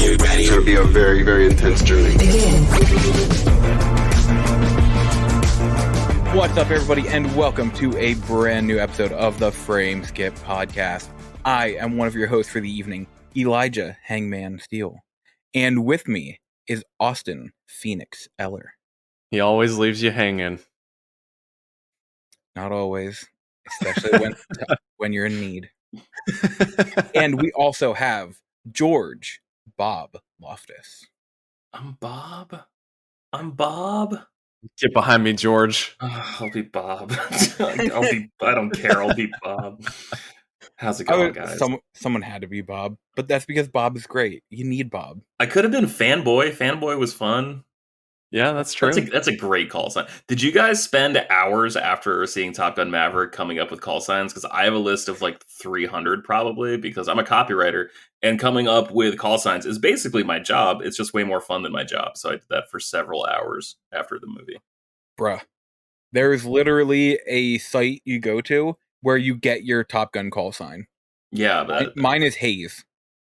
It's going to be a very, very intense journey. What's up, everybody, and welcome to a brand new episode of the Frame Skip Podcast. I am one of your hosts for the evening, Elijah Hangman Steele. And with me is Austin Phoenix Eller. He always leaves you hanging. Not always, especially when you're in need. And we also have George Bob Loftus. I'm Bob. Get behind me, George. I'll be Bob. I don't care. I'll be Bob. How's it going, guys? Someone had to be Bob, but that's because Bob is great. You need Bob. I could have been Fanboy. Fanboy was fun. Yeah, that's true. That's a great call sign. Did you guys spend hours after seeing Top Gun Maverick coming up with call signs? Because I have a list of like 300 probably, because I'm a copywriter, and coming up with call signs is basically my job. It's just way more fun than my job. So I did that for several hours after the movie. Bruh. There's literally a site you go to where you get your Top Gun call sign. Yeah, but mine is Hayes.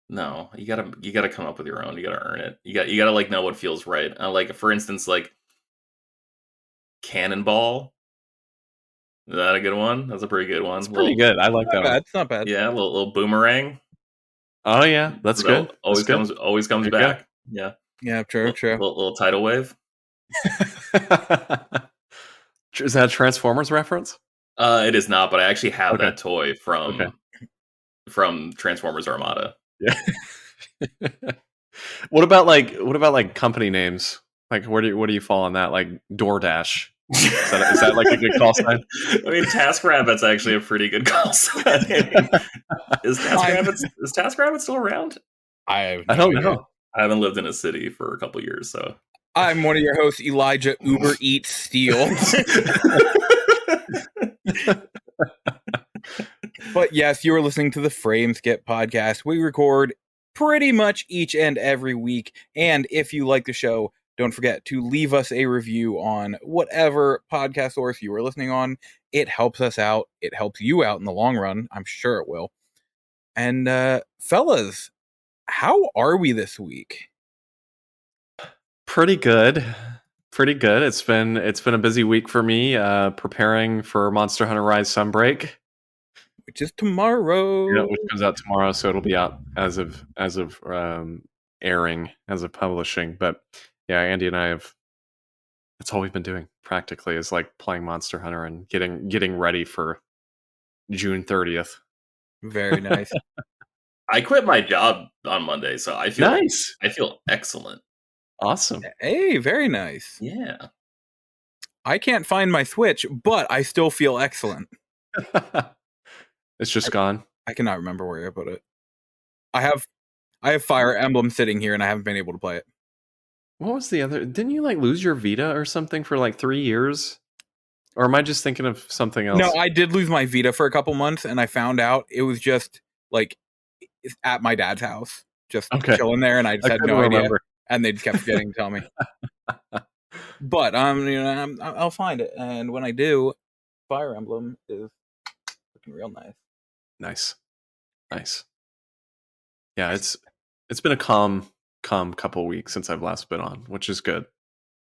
No, you gotta come up with your own. You gotta earn it. You gotta like know what feels right. Like, for instance, like Cannonball. Is that a good one? That's a pretty good one. It's pretty good. I like that one. It's not bad. Yeah, a little Boomerang. Oh yeah, that's good. Always that's comes back. Yeah. Yeah, true. Little tidal wave. Is that a Transformers reference? It is not, but I actually have that toy from Transformers Armada. Yeah. What about company names? Like, what do you fall on that? Like DoorDash. Is that like a good call sign? I mean, TaskRabbit's actually a pretty good call sign. Is TaskRabbit still around? I don't know. I haven't lived in a city for a couple years, so. I'm one of your hosts, Elijah Uber Eats Steele. But yes, you are listening to the Frame Skip Podcast. We record pretty much each and every week. And if you like the show, don't forget to leave us a review on whatever podcast source you are listening on. It helps us out. It helps you out in the long run. I'm sure it will. And fellas, how are we this week? Pretty good. It's been a busy week for me, preparing for Monster Hunter Rise Sunbreak, which is tomorrow. Yeah, which comes out tomorrow, so it'll be out as of airing, as of publishing. But yeah, Andy and I that's all we've been doing practically, is like playing Monster Hunter and getting ready for June 30th. Very nice. I quit my job on Monday, so I feel nice. I feel excellent. Awesome. Hey, very nice. Yeah. I can't find my Switch, but I still feel excellent. It's just gone. I cannot remember where I put it. I have Fire Emblem sitting here, and I haven't been able to play it. What was the other? Didn't you like lose your Vita or something for like 3 years? Or am I just thinking of something else? No, I did lose my Vita for a couple months, and I found out it was just like at my dad's house, just chilling there, and I just had no idea. And they just kept forgetting to tell me. But I'll find it, and when I do, Fire Emblem is looking real nice. Nice. Yeah, it's been a calm couple weeks since I've last been on, which is good.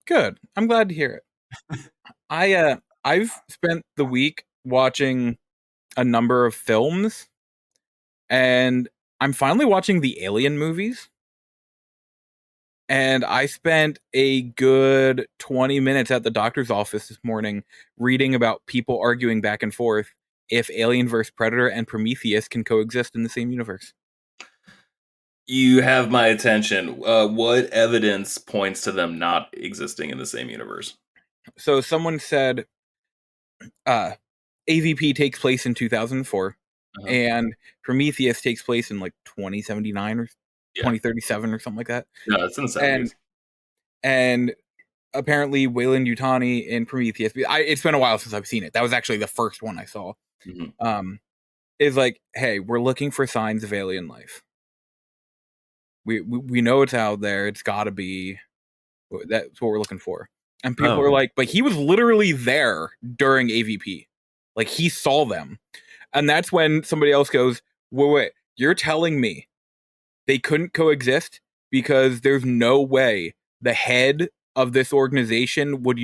Good. I'm glad to hear it. I've spent the week watching a number of films, and I'm finally watching the Alien movies. And I spent a good 20 minutes at the doctor's office this morning reading about people arguing back and forth if Alien vs. Predator and Prometheus can coexist in the same universe. You have my attention. What evidence points to them not existing in the same universe? So someone said AVP takes place in 2004, and Prometheus takes place in like 2079 or 2037 or something like that. No, it's in the 70s. And apparently Weyland-Yutani in Prometheus, it's been a while since I've seen it. That was actually the first one I saw. Mm-hmm. Is like, hey, we're looking for signs of alien life. We know it's out there. It's got to be. That's what we're looking for. And people are like, but he was literally there during AVP. Like, he saw them. And that's when somebody else goes, wait, you're telling me they couldn't coexist because there's no way the head of this organization would,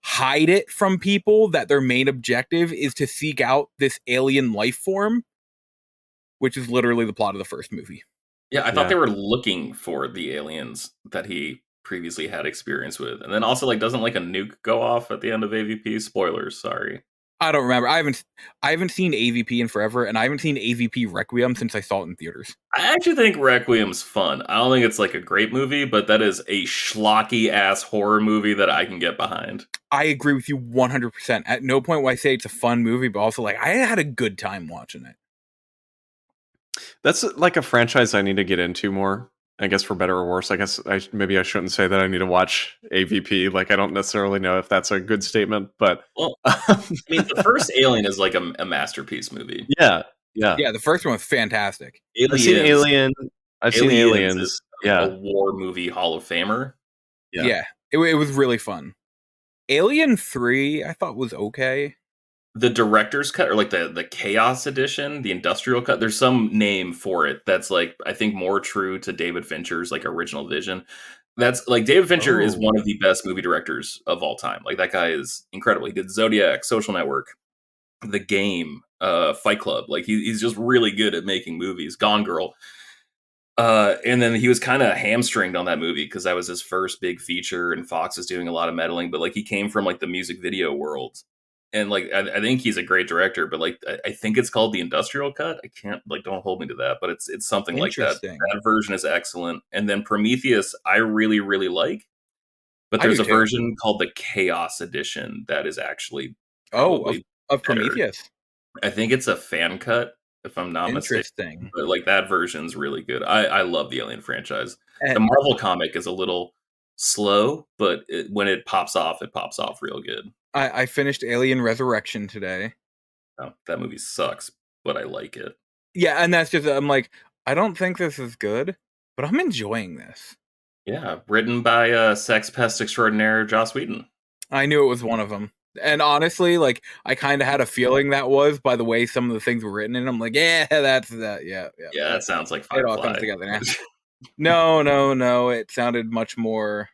hide it from people that their main objective is to seek out this alien life form, which is literally the plot of the first movie. Yeah, I thought they were looking for the aliens that he previously had experience with. And then also, like, doesn't like a nuke go off at the end of AVP? Spoilers, sorry. I don't remember. I haven't seen AVP in forever, and I haven't seen AVP Requiem since I saw it in theaters. I actually think Requiem's fun. I don't think it's like a great movie, but that is a schlocky ass horror movie that I can get behind. I agree with you 100%. At no point will I say it's a fun movie, but also like I had a good time watching it. That's like a franchise I need to get into more. I guess for better or worse. I guess maybe I shouldn't say that I need to watch AVP. Like I don't necessarily know if that's a good statement, but I mean, the first Alien is like a masterpiece movie. Yeah. The first one was fantastic. I've seen Alien. I've seen Aliens. A war movie Hall of Famer. Yeah. It was really fun. Alien 3, I thought was okay. The director's cut, or like the Chaos Edition, the industrial cut, there's some name for it that's like, I think, more true to David Fincher's like original vision. That's like, David Fincher is one of the best movie directors of all time. Like, that guy is incredible. He did Zodiac, Social Network, The Game, Fight Club. Like, he's just really good at making movies. Gone Girl. And then he was kind of hamstringed on that movie because that was his first big feature, and Fox is doing a lot of meddling. But like, he came from like the music video world. And like, I think he's a great director, but like, I think it's called the industrial cut. I can't, like, don't hold me to that, but it's something like that. That version is excellent. And then Prometheus, I really, really like, but there's a version called the Chaos Edition that is actually of Prometheus. I think it's a fan cut, if I'm not mistaken. But like, that version's really good. I love the Alien franchise. The Marvel comic is a little slow, but when it pops off real good. I finished Alien Resurrection today. Oh, that movie sucks, but I like it. Yeah, and that's just, I'm like, I don't think this is good, but I'm enjoying this. Yeah, written by sex pest extraordinaire Joss Whedon. I knew it was one of them. And honestly, like, I kind of had a feeling that was by the way some of the things were written, and I'm like, yeah, that's that. Yeah. Yeah, that sounds like Firefly. It all comes together now. No. It sounded much more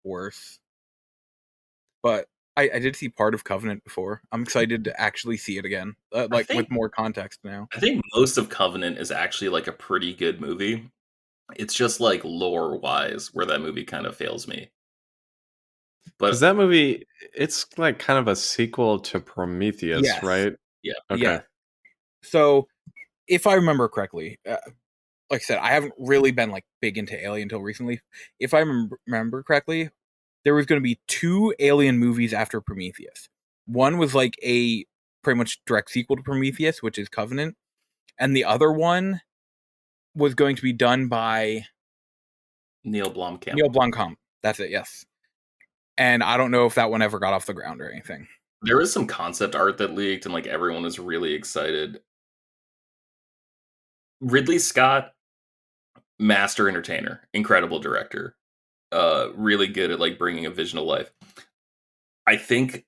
worse. But I did see part of Covenant before. I'm excited to actually see it again, with more context now. I think most of Covenant is actually like a pretty good movie. It's just like lore-wise where that movie kind of fails me. But that movie, it's like kind of a sequel to Prometheus, right? Yeah. Okay. Yeah. So, if I remember correctly, like I said, I haven't really been like big into Alien until recently. If I remember correctly, there was going to be 2 Alien movies after Prometheus. One was like a pretty much direct sequel to Prometheus, which is Covenant. And the other one was going to be done by Neil Blomkamp. Neil Blomkamp. That's it, yes. And I don't know if that one ever got off the ground or anything. There was some concept art that leaked, and like everyone was really excited. Ridley Scott, master entertainer, incredible director. Really good at like bringing a vision to life. I think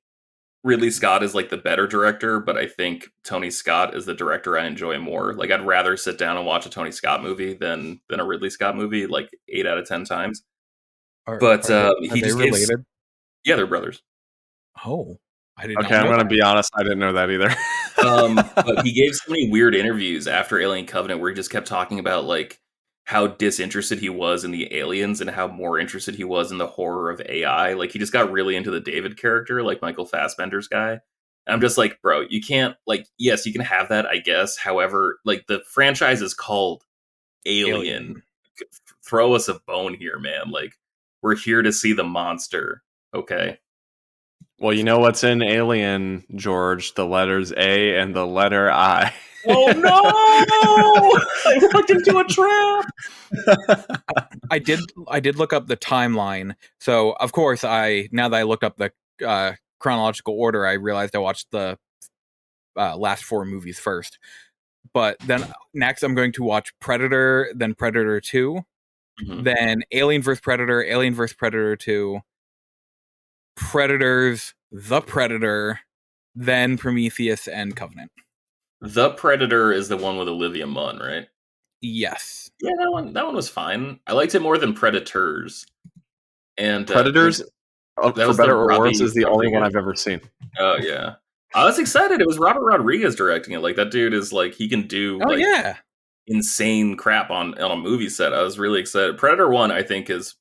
Ridley Scott is like the better director, but I think Tony Scott is the director I enjoy more. Like, I'd rather sit down and watch a Tony Scott movie than a Ridley Scott movie, like 8 out of 10 times. Are they related? Yeah, they're brothers. Oh, I didn't. Okay, I'm going to be honest. I didn't know that either. But he gave so many weird interviews after Alien Covenant where he just kept talking about like how disinterested he was in the aliens and how more interested he was in the horror of AI. Like, he just got really into the David character, like Michael Fassbender's guy. And I'm just like, bro, you can't, like, yes, you can have that, I guess. However, like, the franchise is called Alien. Throw us a bone here, man. Like, we're here to see the monster. Okay. Well, you know what's in Alien, George? The letters A and the letter I. Oh no! I walked into a trap. I did look up the timeline. So of course, now that I looked up the chronological order, I realized I watched the last 4 movies first. But then next, I'm going to watch Predator, then Predator 2, then Alien vs. Predator, Alien vs. Predator 2, Predators, The Predator, then Prometheus and Covenant. The Predator is the one with Olivia Munn, right? Yes. Yeah, that one was fine. I liked it more than Predators. And Predators, that for was better the or Robbie worse, is the only one Rodriguez. I've ever seen. Oh yeah, I was excited. It was Robert Rodriguez directing it. Like that dude is like he can do insane crap on a movie set. I was really excited. Predator 1, I think, is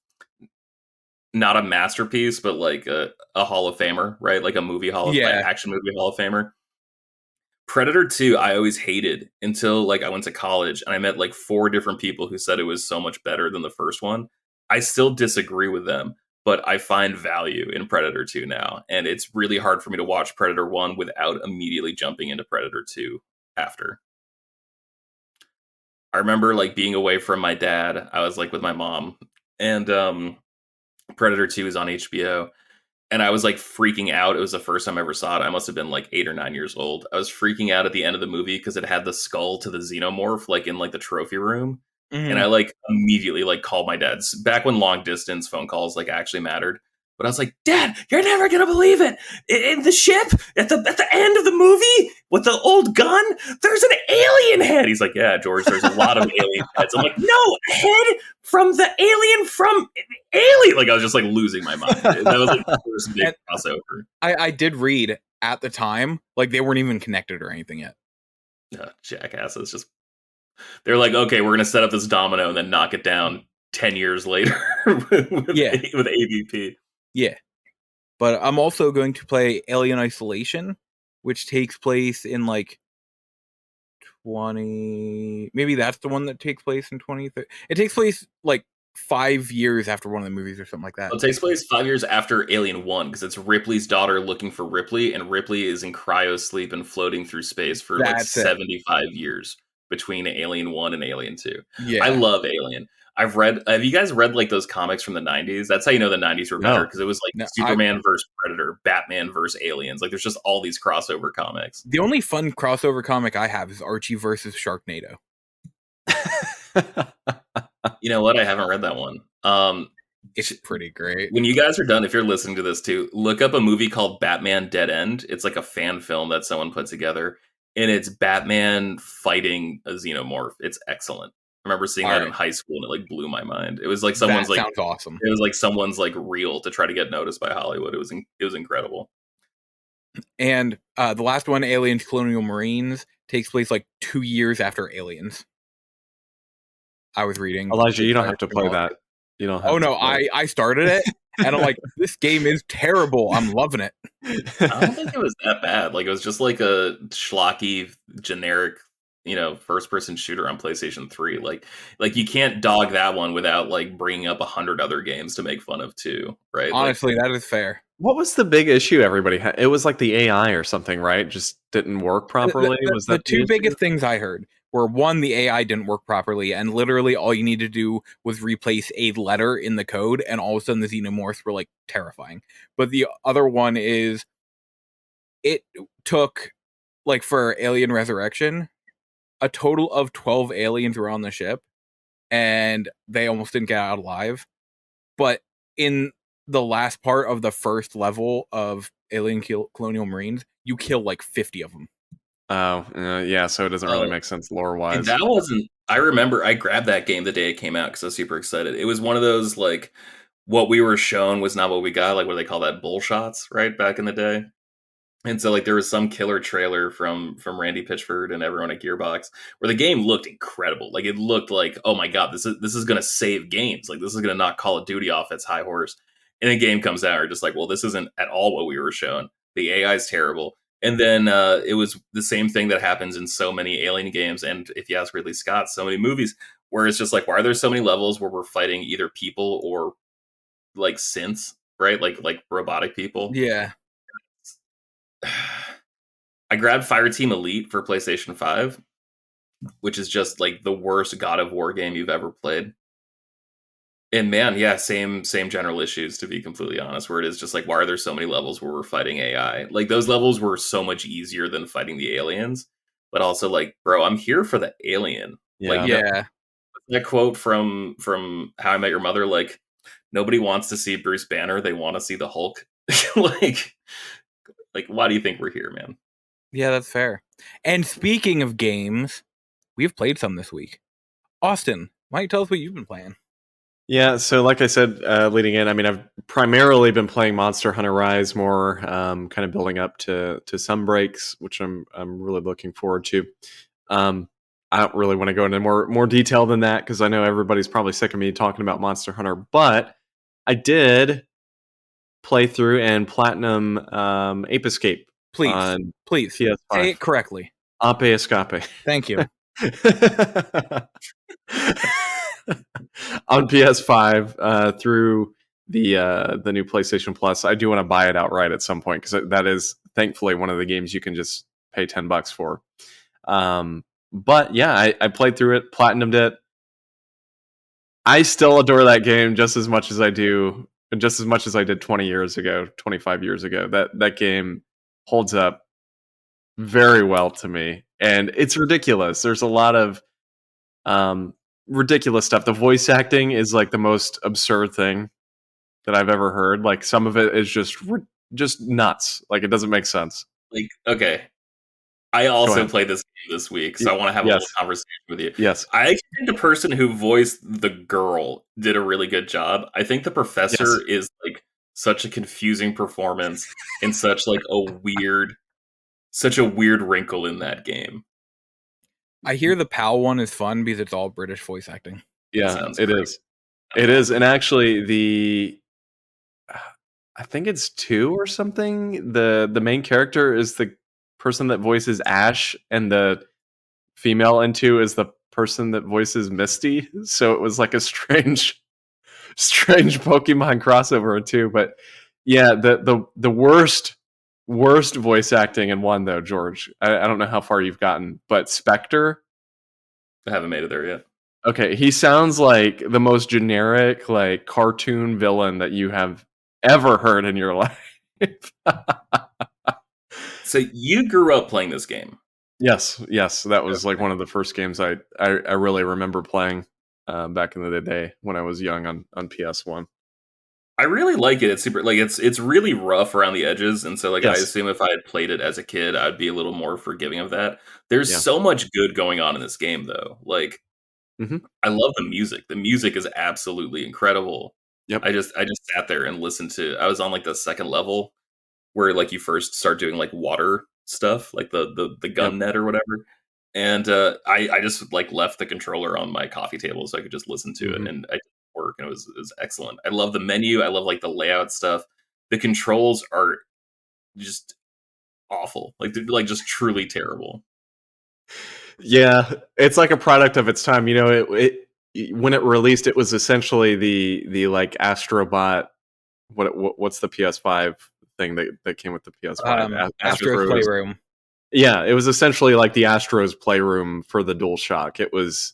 not a masterpiece, but like a Hall of Famer, right? Like a action movie Hall of Famer. Predator 2, I always hated until like I went to college and I met like 4 different people who said it was so much better than the first one. I still disagree with them, but I find value in Predator 2 now. And it's really hard for me to watch Predator 1 without immediately jumping into Predator 2 after. I remember like being away from my dad. I was like with my mom, and Predator 2 is on HBO. And I was like freaking out. It was the first time I ever saw it. I must have been like 8 or 9 years old. I was freaking out at the end of the movie because it had the skull to the xenomorph like in like the trophy room. Mm-hmm. And I like immediately like called my dad's back when long distance phone calls like actually mattered. But I was like, Dad, you're never gonna believe it. In the ship at the end of the movie with the old gun, there's an alien head. He's like, yeah, George, there's a lot of alien heads. I'm like, no, head from the alien from Alien. Like I was just like losing my mind. That was like the first big crossover. I did read at the time, like they weren't even connected or anything yet. Jackasses. Just they're like, okay, we're gonna set up this domino and then knock it down 10 years later with AVP. Yeah. But I'm also going to play Alien Isolation, which takes place in like 20... Maybe that's the one that takes place in 2030. It takes place like 5 years after one of the movies or something like that. Well, it takes place 5 years after Alien 1 because it's Ripley's daughter looking for Ripley, and Ripley is in cryo sleep and floating through space for like 75 years between Alien 1 and Alien 2. Yeah. I love Alien. Have you guys read like those comics from the 90s? That's how you know the 90s were better, because it was like Superman versus Predator, Batman versus Aliens. Like there's just all these crossover comics. The only fun crossover comic I have is Archie versus Sharknado. You know what? I haven't read that one. It's pretty great. When you guys are done, if you're listening to this too, look up a movie called Batman Dead End. It's like a fan film that someone put together, and it's Batman fighting a xenomorph. It's excellent. I remember seeing that in high school, and it like blew my mind. It was like someone's that sounds awesome. It was like someone's like reel to try to get noticed by Hollywood. It was incredible. And the last one, Aliens Colonial Marines, takes place like 2 years after Aliens. I was reading. Elijah, you don't have to play that. You don't have I started it and I'm like, this game is terrible. I'm loving it. I don't think it was that bad. Like it was just like a schlocky generic, first person shooter on PlayStation 3. Like you can't dog that one without like bringing up 100 other games to make fun of too, right? Honestly, that is fair. What was the big issue everybody had? It was like the AI or something, right? Just didn't work properly. Was that the two biggest things I heard were, one, the AI didn't work properly, and literally all you needed to do was replace a letter in the code, and all of a sudden the xenomorphs were like terrifying. But the other one is it took, like for Alien Resurrection, a total of 12 aliens were on the ship, and they almost didn't get out alive. But in the last part of the first level of Alien Colonial Marines, you kill like 50 of them. Oh, yeah, so it doesn't really make sense lore-wise. That wasn't... I remember I grabbed that game the day it came out because I was super excited. It was one of those, like, what we were shown was not what we got, like what they call that, bull shots, right, back in the day. And so, like, there was some killer trailer from Randy Pitchford and everyone at Gearbox where the game looked incredible. Like, it looked like, oh my god, this is going to save games. Like, this is going to knock Call of Duty off its high horse. And the game comes out, we're just like, well, this isn't at all what we were shown. The AI is terrible. And then it was the same thing that happens in so many Alien games, and if you ask Ridley Scott, so many movies, where it's just like, why are there so many levels where we're fighting either people or like synths, right? Like robotic people. Yeah. I grabbed Fireteam Elite for PlayStation 5, which is just like the worst God of War game you've ever played. And man, yeah, same general issues, to be completely honest, where it is just like, why are there so many levels where we're fighting AI? Like, those levels were so much easier than fighting the aliens, but also like, bro, I'm here for the alien. Yeah. Like, that quote from How I Met Your Mother, like, nobody wants to see Bruce Banner, they want to see the Hulk. like, why do you think we're here, man? Yeah, that's fair. And speaking of games, we've played some this week. Austin, why don't you tell us what you've been playing? Yeah, so like I said, leading in, I mean, I've primarily been playing Monster Hunter Rise more, kind of building up to some breaks, which I'm really looking forward to. I don't really want to go into more detail than that because I know everybody's probably sick of me talking about Monster Hunter, but I did play through and platinum Ape Escape on please PS5. Say it correctly. Ape Escape. Thank you. On PS5 through the new PlayStation Plus. I do want to buy it outright at some point because that is thankfully one of the games you can just pay $10 for. But yeah, I played through it, platinumed it. I still adore that game just as much as I do, just as much as I did 20 years ago, 25 years ago. That game holds up very well to me, and it's ridiculous. There's a lot of ridiculous stuff. The voice acting is like the most absurd thing that I've ever heard. Like some of it is just nuts. Like it doesn't make sense. Like, okay, I also played this game this week, so I want to have a little conversation with you. Yes, I actually think the person who voiced the girl did a really good job. I think the professor is like such a confusing performance and such like such a weird wrinkle in that game. I hear the PAL one is fun because it's all British voice acting. Yeah, it is. It is, and actually I think it's 2 or something. The main character is the person that voices Ash, and the female in 2 is the person that voices Misty. So it was like a strange Pokemon crossover in 2. But yeah, the worst voice acting in 1 though, George. I don't know how far you've gotten, but Spectre. I haven't made it there yet. Okay, he sounds like the most generic, like cartoon villain that you have ever heard in your life. So you grew up playing this game? Yes. That was like one of the first games I really remember playing back in the day when I was young on PS1. I really like it. It's super, like it's really rough around the edges, and so like I assume if I had played it as a kid, I'd be a little more forgiving of that. There's so much good going on in this game, though. Like, I love the music. The music is absolutely incredible. Yep. I just sat there and listened to. I was on like the second level where like you first start doing like water stuff, like the gun net or whatever. And I just like left the controller on my coffee table so I could just listen to it, and I did work, and it was excellent. I love the menu. I love like the layout stuff. The controls are just awful. Like they're like just truly terrible. Yeah, it's like a product of its time. You know, it when it released, it was essentially the like Astrobot. What's the PS5 thing that came with the PS5? Astro's Playroom. Yeah, it was essentially like the Astro's Playroom for the DualShock. It was,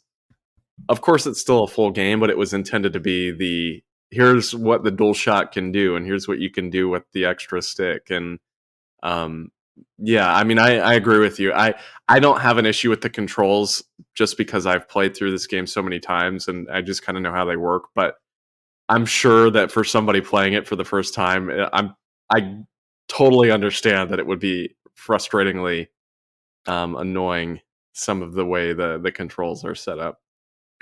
of course, it's still a full game, but it was intended to be here's what the DualShock can do, and here's what you can do with the extra stick. And yeah, I mean, I agree with you. I don't have an issue with the controls just because I've played through this game so many times, and I just kind of know how they work. But I'm sure that for somebody playing it for the first time, I totally understand that it would be frustratingly annoying, some of the way the controls are set up.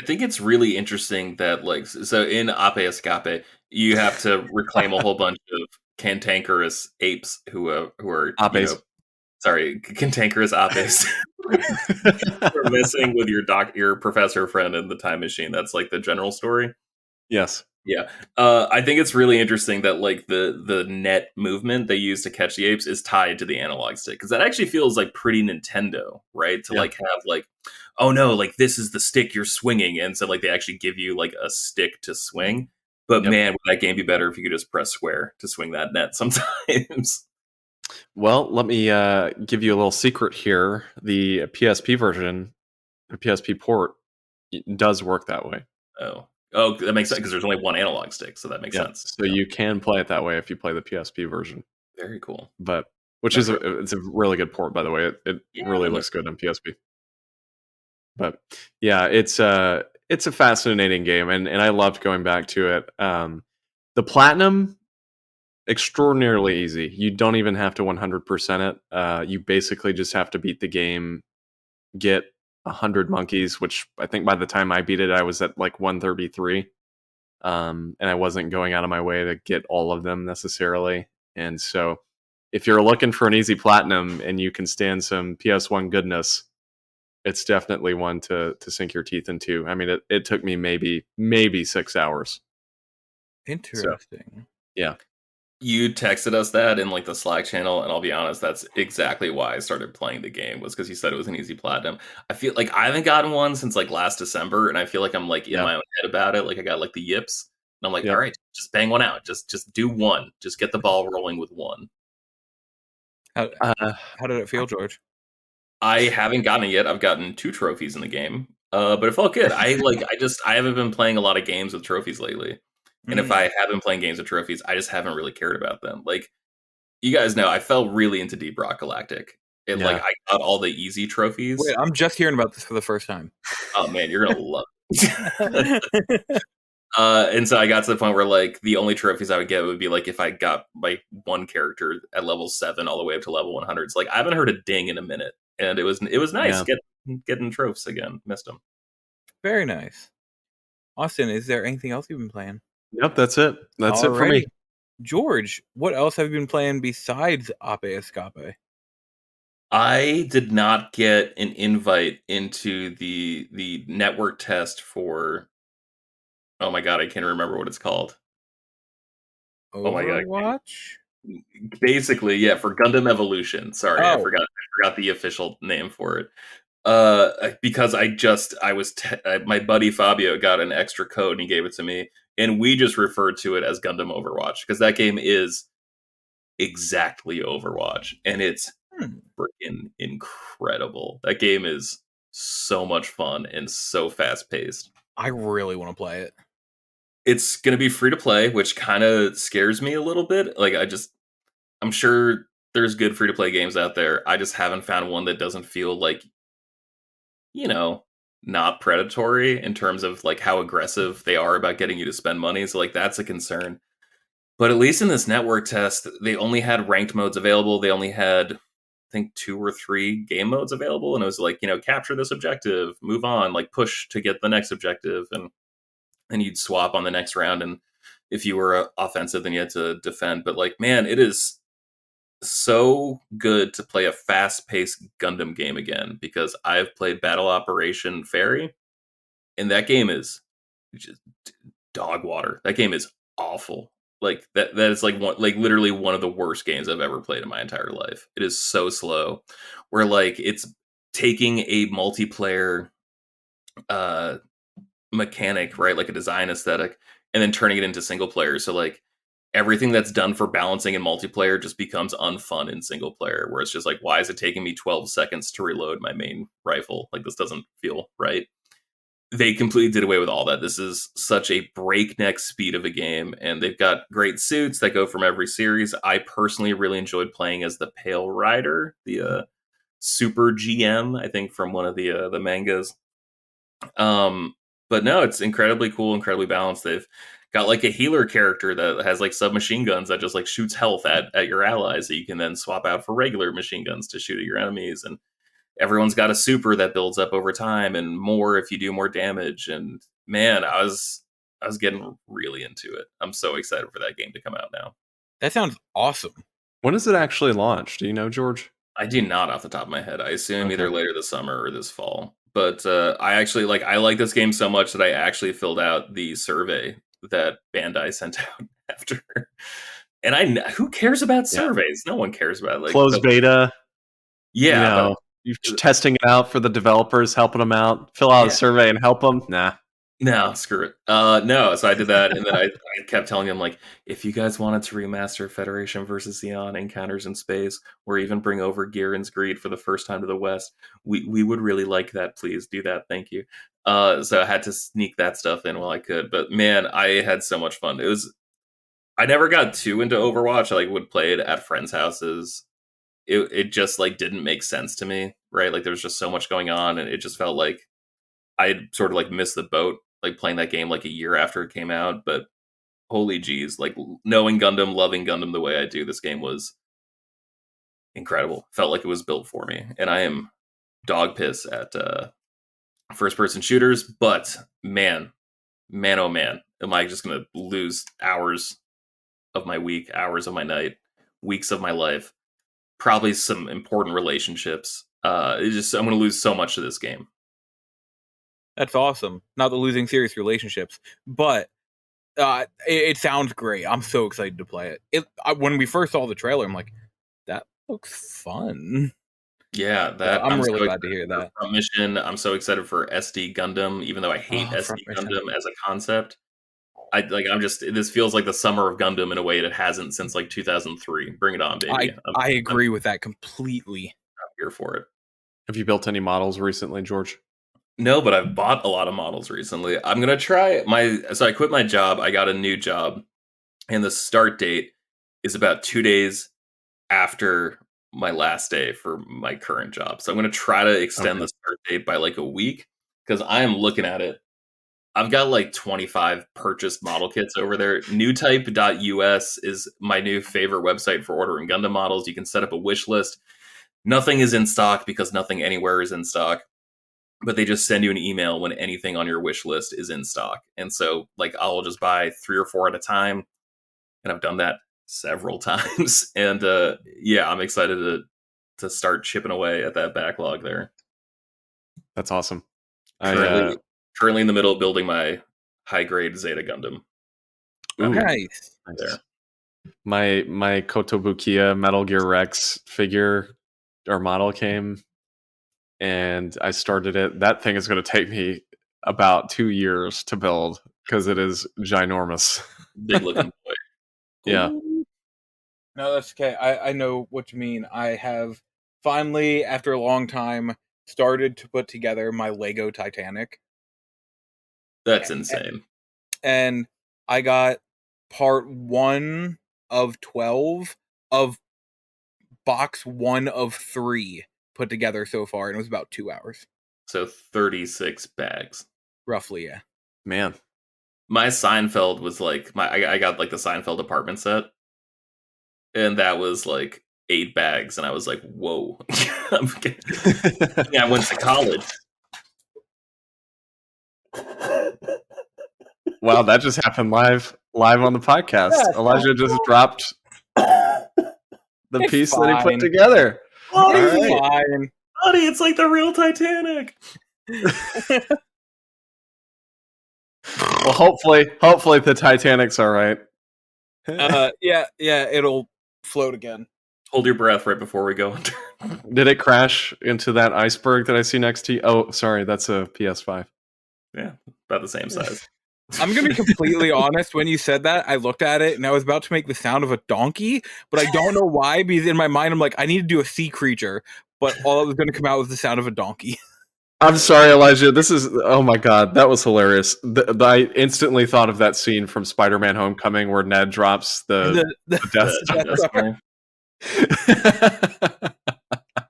I think it's really interesting that like so in Ape Escape you have to reclaim a whole bunch of cantankerous apes who are Apes. Cantankerous apes who are messing with your professor friend in the time machine. That's like the general story. Yes. Yeah. I think it's really interesting that like the net movement they use to catch the apes is tied to the analog stick, because that actually feels like pretty Nintendo, right? To like have like, oh no, like this is the stick you're swinging, and so like they actually give you like a stick to swing. But man, would that game be better if you could just press square to swing that net sometimes? Well, let me give you a little secret here. The PSP version, the PSP port, does work that way. Oh, that makes sense because there's only one analog stick, so that makes sense. So you can play it that way if you play the PSP version. Very cool. But it's a really good port, by the way. It really looks good on PSP. But yeah, it's a fascinating game, and I loved going back to it. The platinum, extraordinarily easy. You don't even have to 100% it. You basically just have to beat the game, get 100 monkeys, which I think by the time I beat it, I was at like 133. And I wasn't going out of my way to get all of them necessarily. And so if you're looking for an easy platinum and you can stand some PS1 goodness, it's definitely one to sink your teeth into. I mean, it took me maybe 6 hours. Interesting. So, yeah. You texted us that in like the Slack channel, and I'll be honest, that's exactly why I started playing the game, was because you said it was an easy platinum. I feel like I haven't gotten one since like last December, and I feel like I'm like in my own head about it. Like I got like the yips, and I'm like, all right, just bang one out. Just do one. Just get the ball rolling with one. How did it feel, George? I haven't gotten it yet. I've gotten 2 trophies in the game, but it felt good. I haven't been playing a lot of games with trophies lately. And if I have been playing games with trophies, I just haven't really cared about them. Like, you guys know, I fell really into Deep Rock Galactic. And, like, I got all the easy trophies. Wait, I'm just hearing about this for the first time. Oh, man, you're going to love it. And so I got to the point where, like, the only trophies I would get would be, like, if I got, like, one character at level 7 all the way up to level 100. So, like, I haven't heard a ding in a minute. And it was nice getting trophies again. Missed them. Very nice. Austin, is there anything else you've been playing? Yep, that's it. That's it for me. George, what else have you been playing besides Ape Escape? I did not get an invite into the network test for, oh my god, I can't remember what it's called. Overwatch? Oh my god. Basically, yeah, for Gundam Evolution. Sorry, I forgot the official name for it. Because my buddy Fabio got an extra code and he gave it to me, and we just referred to it as Gundam Overwatch because that game is exactly Overwatch, and it's freaking incredible. That game is so much fun and so fast paced. I really want to play it. It's going to be free to play, which kind of scares me a little bit. Like, I'm sure there's good free to play games out there. I just haven't found one that doesn't feel like, you know, not predatory in terms of like how aggressive they are about getting you to spend money. So like that's a concern. But at least in this network test, they only had ranked modes available. They only had, I think, 2 or 3 game modes available. And it was like, you know, capture this objective, move on, like push to get the next objective. And you'd swap on the next round. And if you were offensive, then you had to defend. But like, man, it is so good to play a fast-paced Gundam game again, because I've played Battle Operation Fairy, and that game is just dog water. That game is awful. Like that is like literally one of the worst games I've ever played in my entire life. It is so slow, where like it's taking a multiplayer mechanic, right, like a design aesthetic, and then turning it into single player. So like everything that's done for balancing in multiplayer just becomes unfun in single player, where it's just like, why is it taking me 12 seconds to reload my main rifle? Like, this doesn't feel right. They completely did away with all that. This is such a breakneck speed of a game, and they've got great suits that go from every series. I personally really enjoyed playing as the Pale Rider, the Super GM, I think, from one of the mangas. But no, it's incredibly cool, incredibly balanced. They've got like a healer character that has like submachine guns that just like shoots health at your allies that you can then swap out for regular machine guns to shoot at your enemies. And everyone's got a super that builds up over time and more if you do more damage. And man, I was getting really into it. I'm so excited for that game to come out now. That sounds awesome. When does it actually launch? Do you know, George? I do not off the top of my head. I assume either later this summer or this fall. But I actually I like this game so much that I actually filled out the survey that Bandai sent out after. And who cares about surveys? No one cares about closed beta. Yeah, you're testing it out for the developers, helping them out. Fill out a survey and help them. Nah. No, screw it. No, so I did that, and then I kept telling him, like, if you guys wanted to remaster Federation versus Xeon Encounters in Space, or even bring over Gihren's Greed for the first time to the West, we would really like that. Please do that. Thank you. So I had to sneak that stuff in while I could. But man, I had so much fun. I never got too into Overwatch. I would play it at friends' houses. It just didn't make sense to me, right? Like there was just so much going on, and it just felt like I'd sort of missed the boat, playing that game a year after it came out. But holy geez, knowing Gundam, loving Gundam the way I do, this game was incredible. Felt like it was built for me, and I am dog piss at first-person shooters, but man, oh man, am I just going to lose hours of my week, hours of my night, weeks of my life, probably some important relationships. I'm going to lose so much to this game. That's awesome. Not the losing serious relationships, but it sounds great. I'm so excited to play it. When we first saw the trailer, I'm like, that looks fun. Yeah, I'm really glad to hear that. Front Mission. I'm so excited for SD Gundam, even though I hate SD Gundam as a concept. This feels like the summer of Gundam in a way it hasn't since like 2003. Bring it on, baby. I agree with that completely. I'm here for it. Have you built any models recently, George? No, but I've bought a lot of models recently. I'm going to try so I quit my job. I got a new job, and the start date is about 2 days after my last day for my current job. So I'm going to try to extend the start date by like a week, because I am looking at it. I've got like 25 purchased model kits over there. Newtype.us is my new favorite website for ordering Gundam models. You can set up a wish list. Nothing is in stock because nothing anywhere is in stock, but they just send you an email when anything on your wish list is in stock. And so like I'll just buy 3 or 4 at a time, and I've done that several times. And I'm excited to start chipping away at that backlog there. That's awesome. Currently in the middle of building my high grade Zeta Gundam. Ooh, nice. There. My Kotobukiya Metal Gear Rex figure or model came, and I started it. That thing is going to take me about 2 years to build because it is ginormous. Big looking boy. Yeah. No, that's okay. I know what you mean. I have finally, after a long time, started to put together my Lego Titanic. That's insane. And I got part 1 of 12 of box 1 of 3 put together so far, and it was about 2 hours. So 36 bags. Roughly, yeah. Man. My Seinfeld was like, I got like the Seinfeld apartment set, and that was like 8 bags, and I was like, whoa. I went to college. Wow, that just happened live on the podcast. Yeah, Elijah just dropped the piece that he put together. Fine. Buddy, it's like the real Titanic. Well, hopefully the Titanic's all right. Yeah, it'll float again. Hold your breath right before we go under. Did it crash into that iceberg that I see next to you? Oh, sorry, that's a PS5. Yeah, about the same size. I'm going to be completely honest. When you said that, I looked at it and I was about to make the sound of a donkey, but I don't know why, because in my mind, I'm like, I need to do a sea creature, but all that was going to come out was the sound of a donkey. I'm sorry, Elijah. Oh my God, that was hilarious. I instantly thought of that scene from Spider-Man Homecoming where Ned drops the Death Star.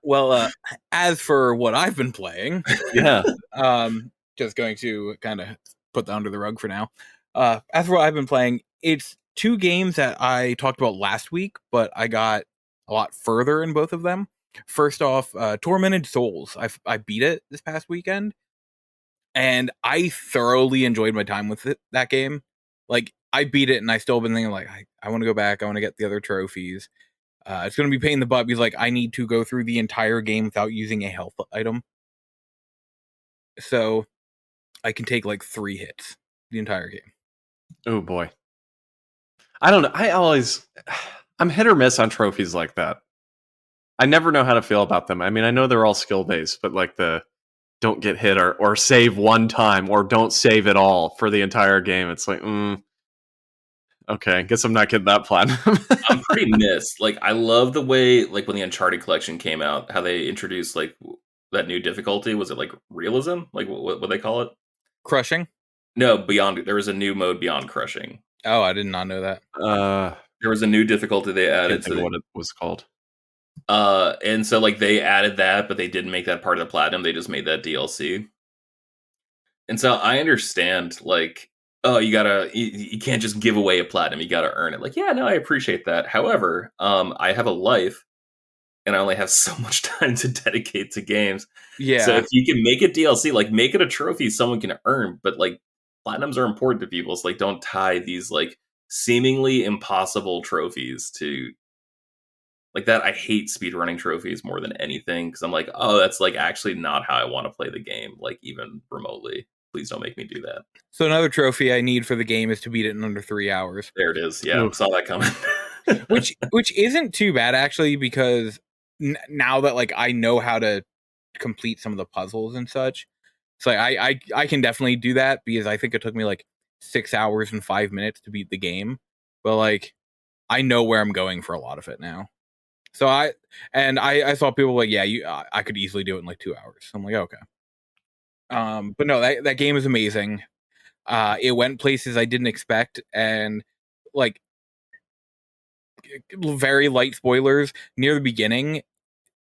Well, as for what I've been playing, just going to kind of put that under the rug for now. As for what I've been playing, it's 2 games that I talked about last week, but I got a lot further in both of them. First off, Tormented Souls. I beat it this past weekend, and I thoroughly enjoyed my time with that game. Like, I beat it, and I still been thinking, like, I want to go back. I want to get the other trophies. It's going to be a pain in the butt because, like, I need to go through the entire game without using a health item. So I can take like 3 hits the entire game. Oh boy. I don't know. I'm hit or miss on trophies like that. I never know how to feel about them. I mean, I know they're all skill based, but like the don't get hit or save one time or don't save at all for the entire game. It's like, okay, I guess I'm not getting that platinum. I'm pretty missed. Like, I love the way, like, when the Uncharted collection came out, how they introduced like that new difficulty. Was it like realism? Like what they call it? Crushing? No, beyond. There was a new mode beyond crushing. Oh, I did not know that. There was a new difficulty they added to what it was called. And so like they added that, but they didn't make that part of the platinum. They just made that DLC. And so I understand, like, oh, you can't just give away a platinum. You gotta earn it. Like, yeah, no, I appreciate that. However, I have a life, and I only have so much time to dedicate to games. Yeah. So if you can make it DLC, like make it a trophy someone can earn, but like platinums are important to people, so like don't tie these like seemingly impossible trophies to like that. I hate speedrunning trophies more than anything because I'm like, oh, that's like actually not how I want to play the game, like even remotely. Please don't make me do that. So another trophy I need for the game is to beat it in under 3 hours. There it is. Yeah, saw that coming. which isn't too bad actually, because now that like I know how to complete some of the puzzles and such, so I can definitely do that, because I think it took me like 6 hours and 5 minutes to beat the game, but like I know where I'm going for a lot of it now. So I saw people like, yeah, I could easily do it in like 2 hours. I'm like, okay. But no, that game is amazing. It went places I didn't expect, and like very light spoilers, near the beginning,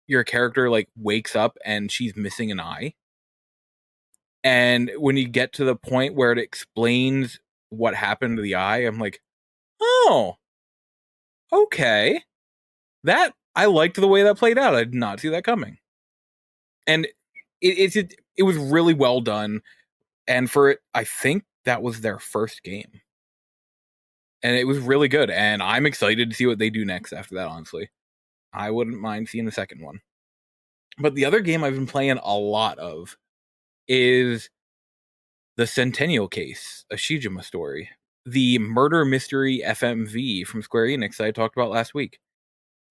your character like wakes up and she's missing an eye. And when you get to the point where it explains what happened to the eye, I'm like, oh, okay. That, I liked the way that played out. I did not see that coming. And it was really well done. And for it, I think that was their first game. And it was really good. And I'm excited to see what they do next after that, honestly. I wouldn't mind seeing the second one. But the other game I've been playing a lot of is the Centennial Case, a Shijima story. The murder mystery FMV from Square Enix that I talked about last week.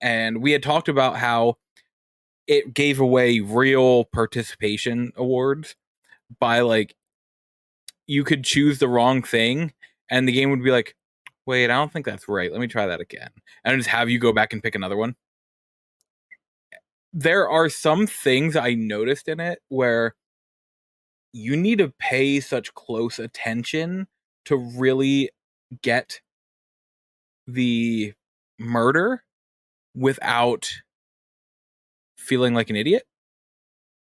And we had talked about how it gave away real participation awards by like, you could choose the wrong thing and the game would be like, wait, I don't think that's right. Let me try that again. And just have you go back and pick another one. There are some things I noticed in it where you need to pay such close attention to really get the murder without feeling like an idiot.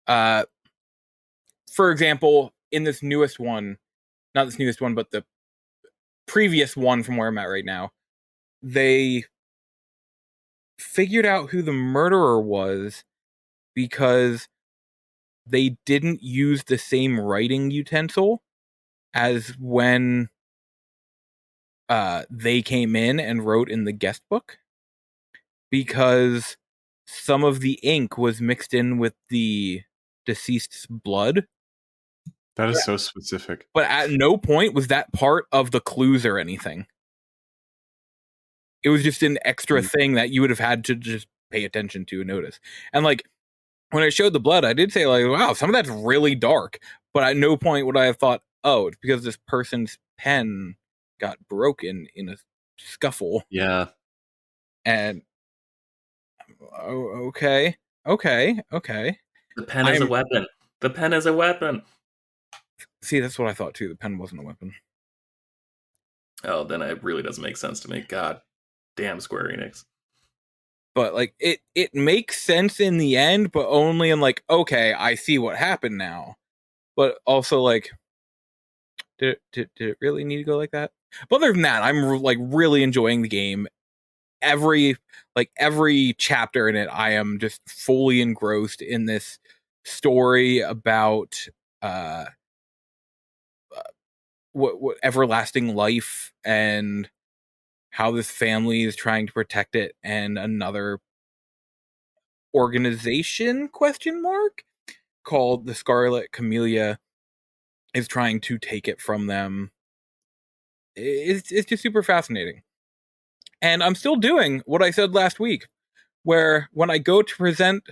For example, in this newest one, not this newest one, but the previous one from where I'm at right now, they figured out who the murderer was because they didn't use the same writing utensil as when they came in and wrote in the guest book, because some of the ink was mixed in with the deceased's blood. That is so specific. But at no point was that part of the clues or anything. It was just an extra thing that you would have had to just pay attention to and notice. And like, when I showed the blood, I did say like, wow, some of that's really dark. But at no point would I have thought, oh, it's because this person's pen got broken in a scuffle. Yeah. And okay. The pen is a weapon. The pen is a weapon. See, that's what I thought too. The pen wasn't a weapon. Oh, then it really doesn't make sense to me. God damn Square Enix. But like it makes sense in the end, but only in like, okay, I see what happened now. But also like, did it really need to go like that? But other than that, I'm like really enjoying the game. Every chapter in it, I am just fully engrossed in this story about what everlasting life and how this family is trying to protect it, and another organization called the Scarlet Camellia is trying to take it from them. It's just super fascinating. And I'm still doing what I said last week, where when I go to present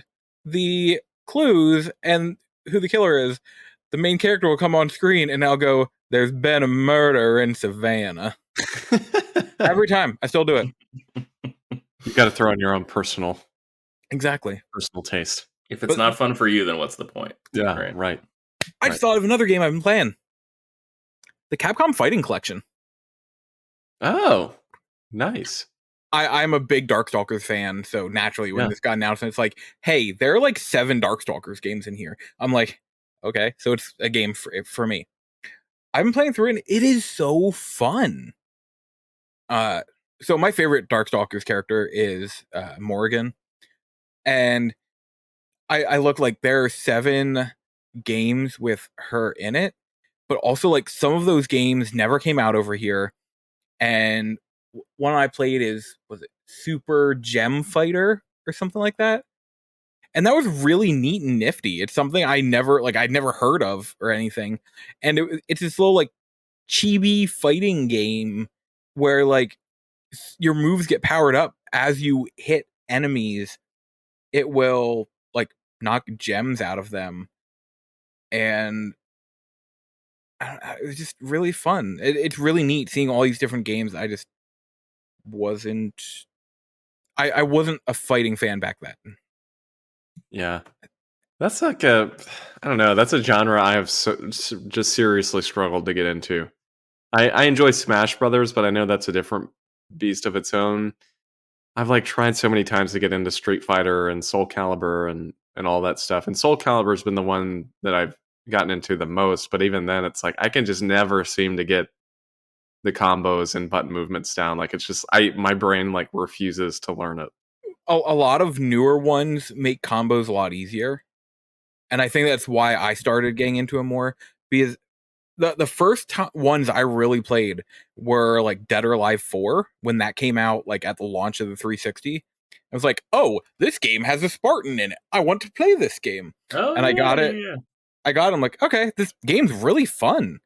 the clues and who the killer is, the main character will come on screen and I'll go, "There's been a murder in Savannah." Every time. I still do it. You got to throw in your own personal taste. If it's not fun for you, then what's the point? Yeah, right. I just thought of another game I've been playing. The Capcom Fighting Collection. Oh, nice. I'm a big Darkstalkers fan, so naturally when this got announced, it's like, hey, there are like 7 Darkstalkers games in here. I'm like, okay, so it's a game for me. I've been playing through it, and it is so fun. So my favorite Darkstalkers character is Morrigan. And I look like there are 7 games with her in it, but also like some of those games never came out over here. And one I played was it Super Gem Fighter or something like that? And that was really neat and nifty. It's something I'd never heard of or anything. And it's this little like chibi fighting game where like your moves get powered up as you hit enemies. It will like knock gems out of them. And it was just really fun. It's really neat seeing all these different games. I just wasn't I wasn't a fighting fan back then. Yeah. That's like I don't know, that's a genre I have just seriously struggled to get into. I enjoy Smash Brothers, but I know that's a different beast of its own. I've like tried so many times to get into Street Fighter and Soul Calibur and all that stuff. And Soul Calibur's been the one that I've gotten into the most, but even then it's like I can just never seem to get the combos and button movements down. Like it's just my brain like refuses to learn it. A lot of newer ones make combos a lot easier. And I think that's why I started getting into them more, because the first ones I really played were like Dead or Alive 4 when that came out like at the launch of the 360. I was like, oh, this game has a Spartan in it. I want to play this game. And I got it. Yeah. I got it. I'm like, okay, this game's really fun.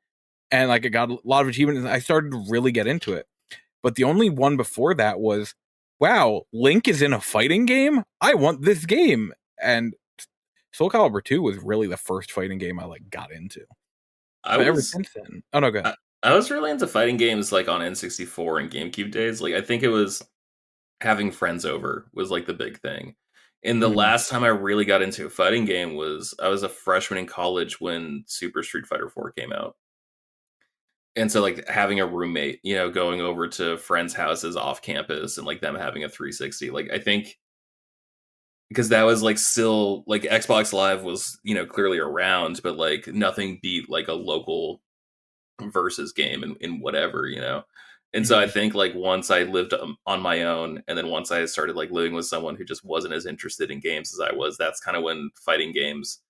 And like I got a lot of achievements. I started to really get into it. But the only one before that was, wow, Link is in a fighting game? I want this game. And Soul Calibur 2 was really the first fighting game I like got into. Ever since then. Oh no, go ahead. I was really into fighting games like on N64 and GameCube days. Like I think it was having friends over was like the big thing. And the last time I really got into a fighting game was I was a freshman in college when Super Street Fighter 4 came out. And so like having a roommate, you know, going over to friends' houses off campus and like them having a 360, like I think because that was like still like Xbox Live was, you know, clearly around, but like nothing beat like a local versus game in whatever, you know. And so I think like once I lived on my own, and then once I started like living with someone who just wasn't as interested in games as I was, that's kind of when fighting games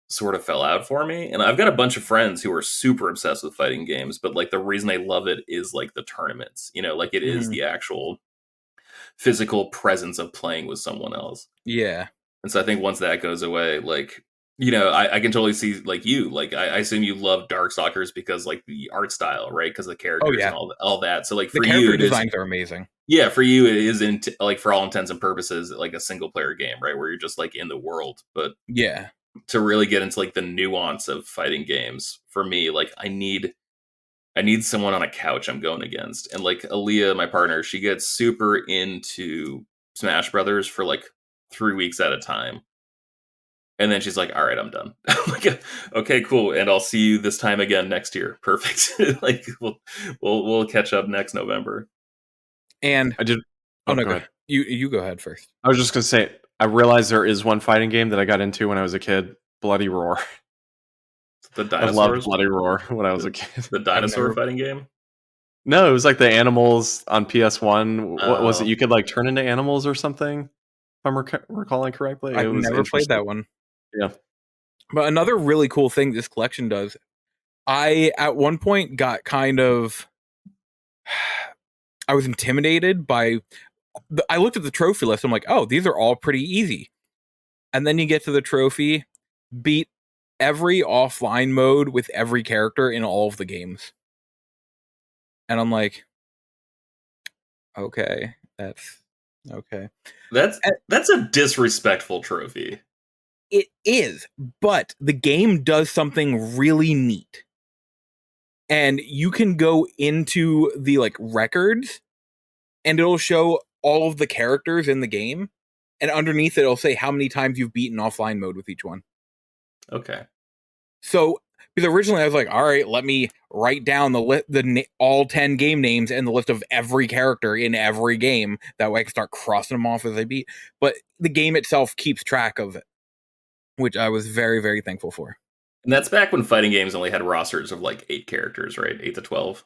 sort of fell out for me. And I've got a bunch of friends who are super obsessed with fighting games, but like the reason they love it is like the tournaments, you know, like it is the actual physical presence of playing with someone else. Yeah. And so I think once that goes away, like, you know, I can totally see like you, like I assume you love Darkstalkers because like the art style, right? Because the characters and all that. So like for the you, character designs are amazing. Yeah, for you, it is like for all intents and purposes, like a single player game, right? Where you're just like in the world. But yeah, to really get into like the nuance of fighting games, for me, like I need someone on a couch I'm going against. And like Aaliyah, my partner, she gets super into Smash Brothers for like 3 weeks at a time. And then she's like, all right, I'm done. I'm like, okay, cool. And I'll see you this time again next year. Perfect. Like we'll catch up next November. And I did. Oh no, go ahead. You go ahead first. I was just gonna say, I realized there is one fighting game that I got into when I was a kid, Bloody Roar. The dinosaurs? I loved Bloody Roar when I was a kid. The dinosaur fighting game? No, it was like the animals on PS1. What was it? You could like turn into animals or something, if I'm recalling correctly. I've never played that one. Yeah. But another really cool thing this collection does, I at one point got kind of, I was intimidated by, I looked at the trophy list. I'm like, oh, these are all pretty easy. And then you get to the trophy, beat every offline mode with every character in all of the games. And I'm like, okay, that's okay. That's a disrespectful trophy. It is, but the game does something really neat. And you can go into the like records and it'll show all of the characters in the game. And underneath it, it'll say how many times you've beaten offline mode with each one. Okay. So, because originally I was like, all right, let me write down all 10 game names and the list of every character in every game. That way I can start crossing them off as I beat. But the game itself keeps track of it, which I was very, very thankful for. And that's back when fighting games only had rosters of like 8 characters, right? 8 to 12.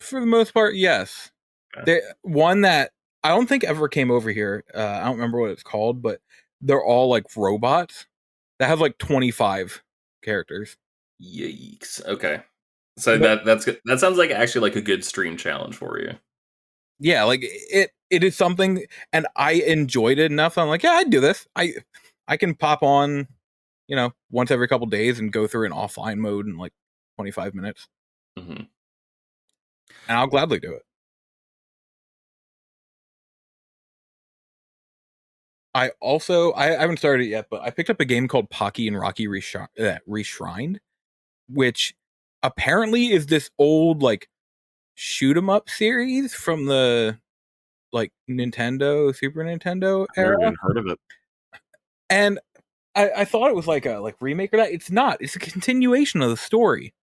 For the most part, yes. Okay. One that I don't think ever came over here. I don't remember what it's called, but they're all like robots that have like 25 characters. Yikes. Okay. So that's good. That sounds like actually like a good stream challenge for you. Yeah, like it is something, and I enjoyed it enough. I'm like, yeah, I'd do this. I can pop on, once every couple days and go through an offline mode in like 25 minutes. Mm-hmm. And I'll gladly do it. I haven't started it yet, but I picked up a game called Pocky and Rocky Reshrined, which apparently is this old like shoot 'em up series from the like Nintendo, Super Nintendo I've never era. even heard of it. And I thought it was like a remake or that. It's not. It's a continuation of the story.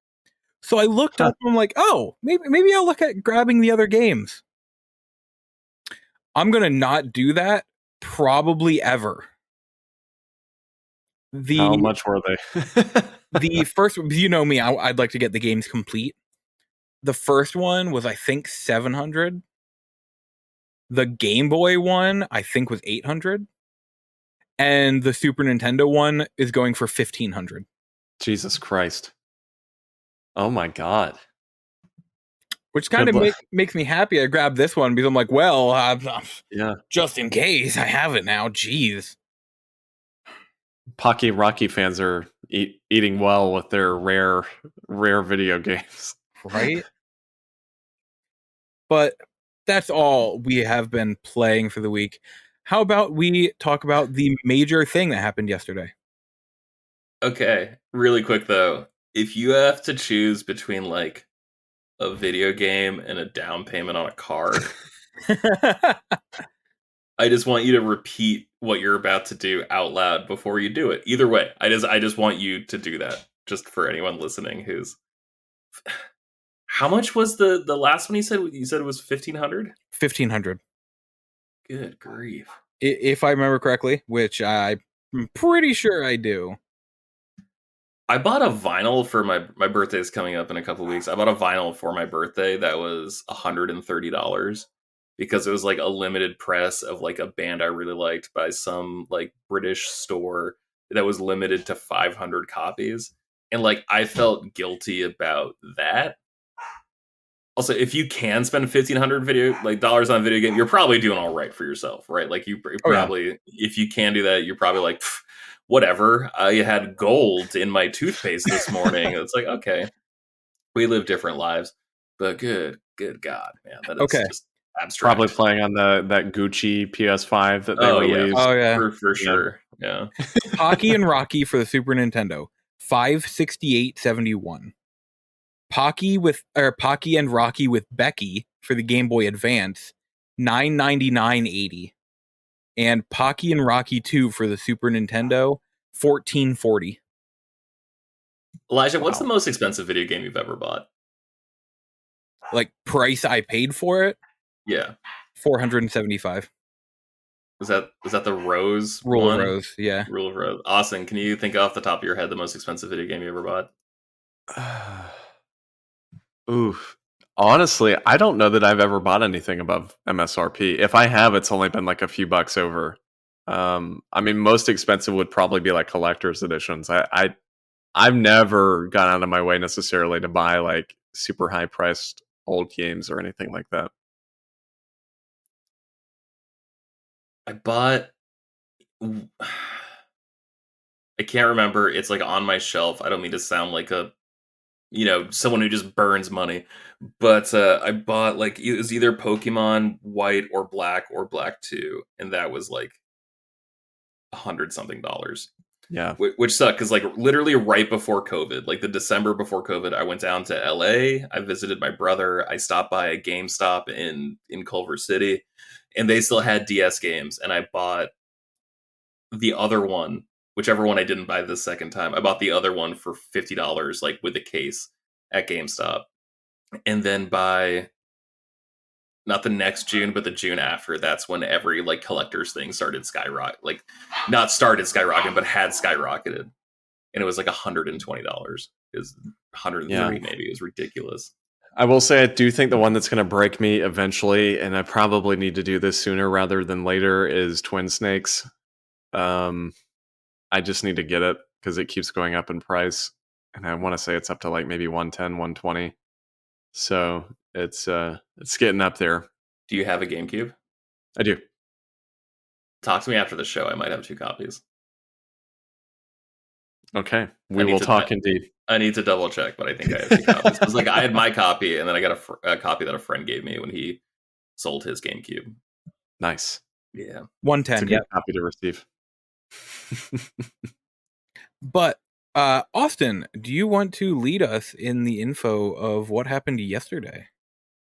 So I looked up and I'm like, oh, maybe I'll look at grabbing the other games. I'm gonna not do that probably ever. How much were they? The first, you know me, I'd like to get the games complete. The first one was, I think, 700. The Game Boy one, I think, was 800. And the Super Nintendo one is going for 1,500. Jesus Christ. Oh my God. Which kind of makes me happy. I grabbed this one because I'm like, well, yeah, just in case I have it now. Jeez. Pocky Rocky fans are eating well with their rare video games. Right? But that's all we have been playing for the week. How about we talk about the major thing that happened yesterday? Okay, really quick though. If you have to choose between like a video game and a down payment on a car, I just want you to repeat what you're about to do out loud before you do it. Either way, I just want you to do that. Just for anyone listening who's how much was the last one you said? You said it was 1,500? 1,500. Good grief. If I remember correctly, which I'm pretty sure I do. I bought a vinyl for my birthday is coming up in a couple of weeks. I bought a vinyl for my birthday that was $130 because it was like a limited press of like a band I really liked by some like British store that was limited to 500 copies. And like I felt guilty about that. Also, if you can spend $1,500 dollars on a video game, you're probably doing all right for yourself, right? Like you probably, if you can do that, you're probably like, whatever. I had gold in my toothpaste this morning. It's like, okay, we live different lives, but good God, man, that is just abstract. Probably playing on that Gucci PS5 that they released. Oh yeah, for sure. Yeah. Pocky and Rocky for the Super Nintendo, $568.71. Pocky and Rocky with Becky for the Game Boy Advance, $999.80. And Pocky and Rocky 2 for the Super Nintendo, $14.40. Elijah, what's the most expensive video game you've ever bought? Like price I paid for it? Yeah. $475. Was that the Rose Rule one? of Rose, yeah. Rule of Rose. Austin, can you think off the top of your head the most expensive video game you ever bought? Oof. Honestly, I don't know that I've ever bought anything above MSRP. If I have, it's only been like a few bucks over. I mean, most expensive would probably be like collector's editions. I've never gone out of my way necessarily to buy like super high priced old games or anything like that. I bought. I can't remember. It's like on my shelf. I don't mean to sound like someone who just burns money, but I bought like it was either Pokemon White or Black 2, and that was like $100-something. Yeah, which sucked because like literally right before COVID, like the December before COVID, I went down to LA. I visited my brother. I stopped by a GameStop in Culver City, and they still had DS games, and I bought the other one. Whichever one I didn't buy the second time, I bought the other one for $50, like with a case at GameStop. And then by not the next June, but the June after, that's when every like collector's thing started skyrocket. Like not started skyrocketing, but had skyrocketed. And it was like $120. It was $103 maybe. It was ridiculous. I will say I do think the one that's going to break me eventually, and I probably need to do this sooner rather than later, is Twin Snakes. I just need to get it because it keeps going up in price, and I want to say it's up to like maybe 110, 120. So it's getting up there. Do you have a GameCube? I do. Talk to me after the show. I might have 2 copies. Okay, we will talk indeed. I need to double check, but I think I have 2 copies. Because like I had my copy, and then I got a copy that a friend gave me when he sold his GameCube. Nice. Yeah, 110. It's a good copy to receive. But Austin, do you want to lead us in the info of what happened yesterday?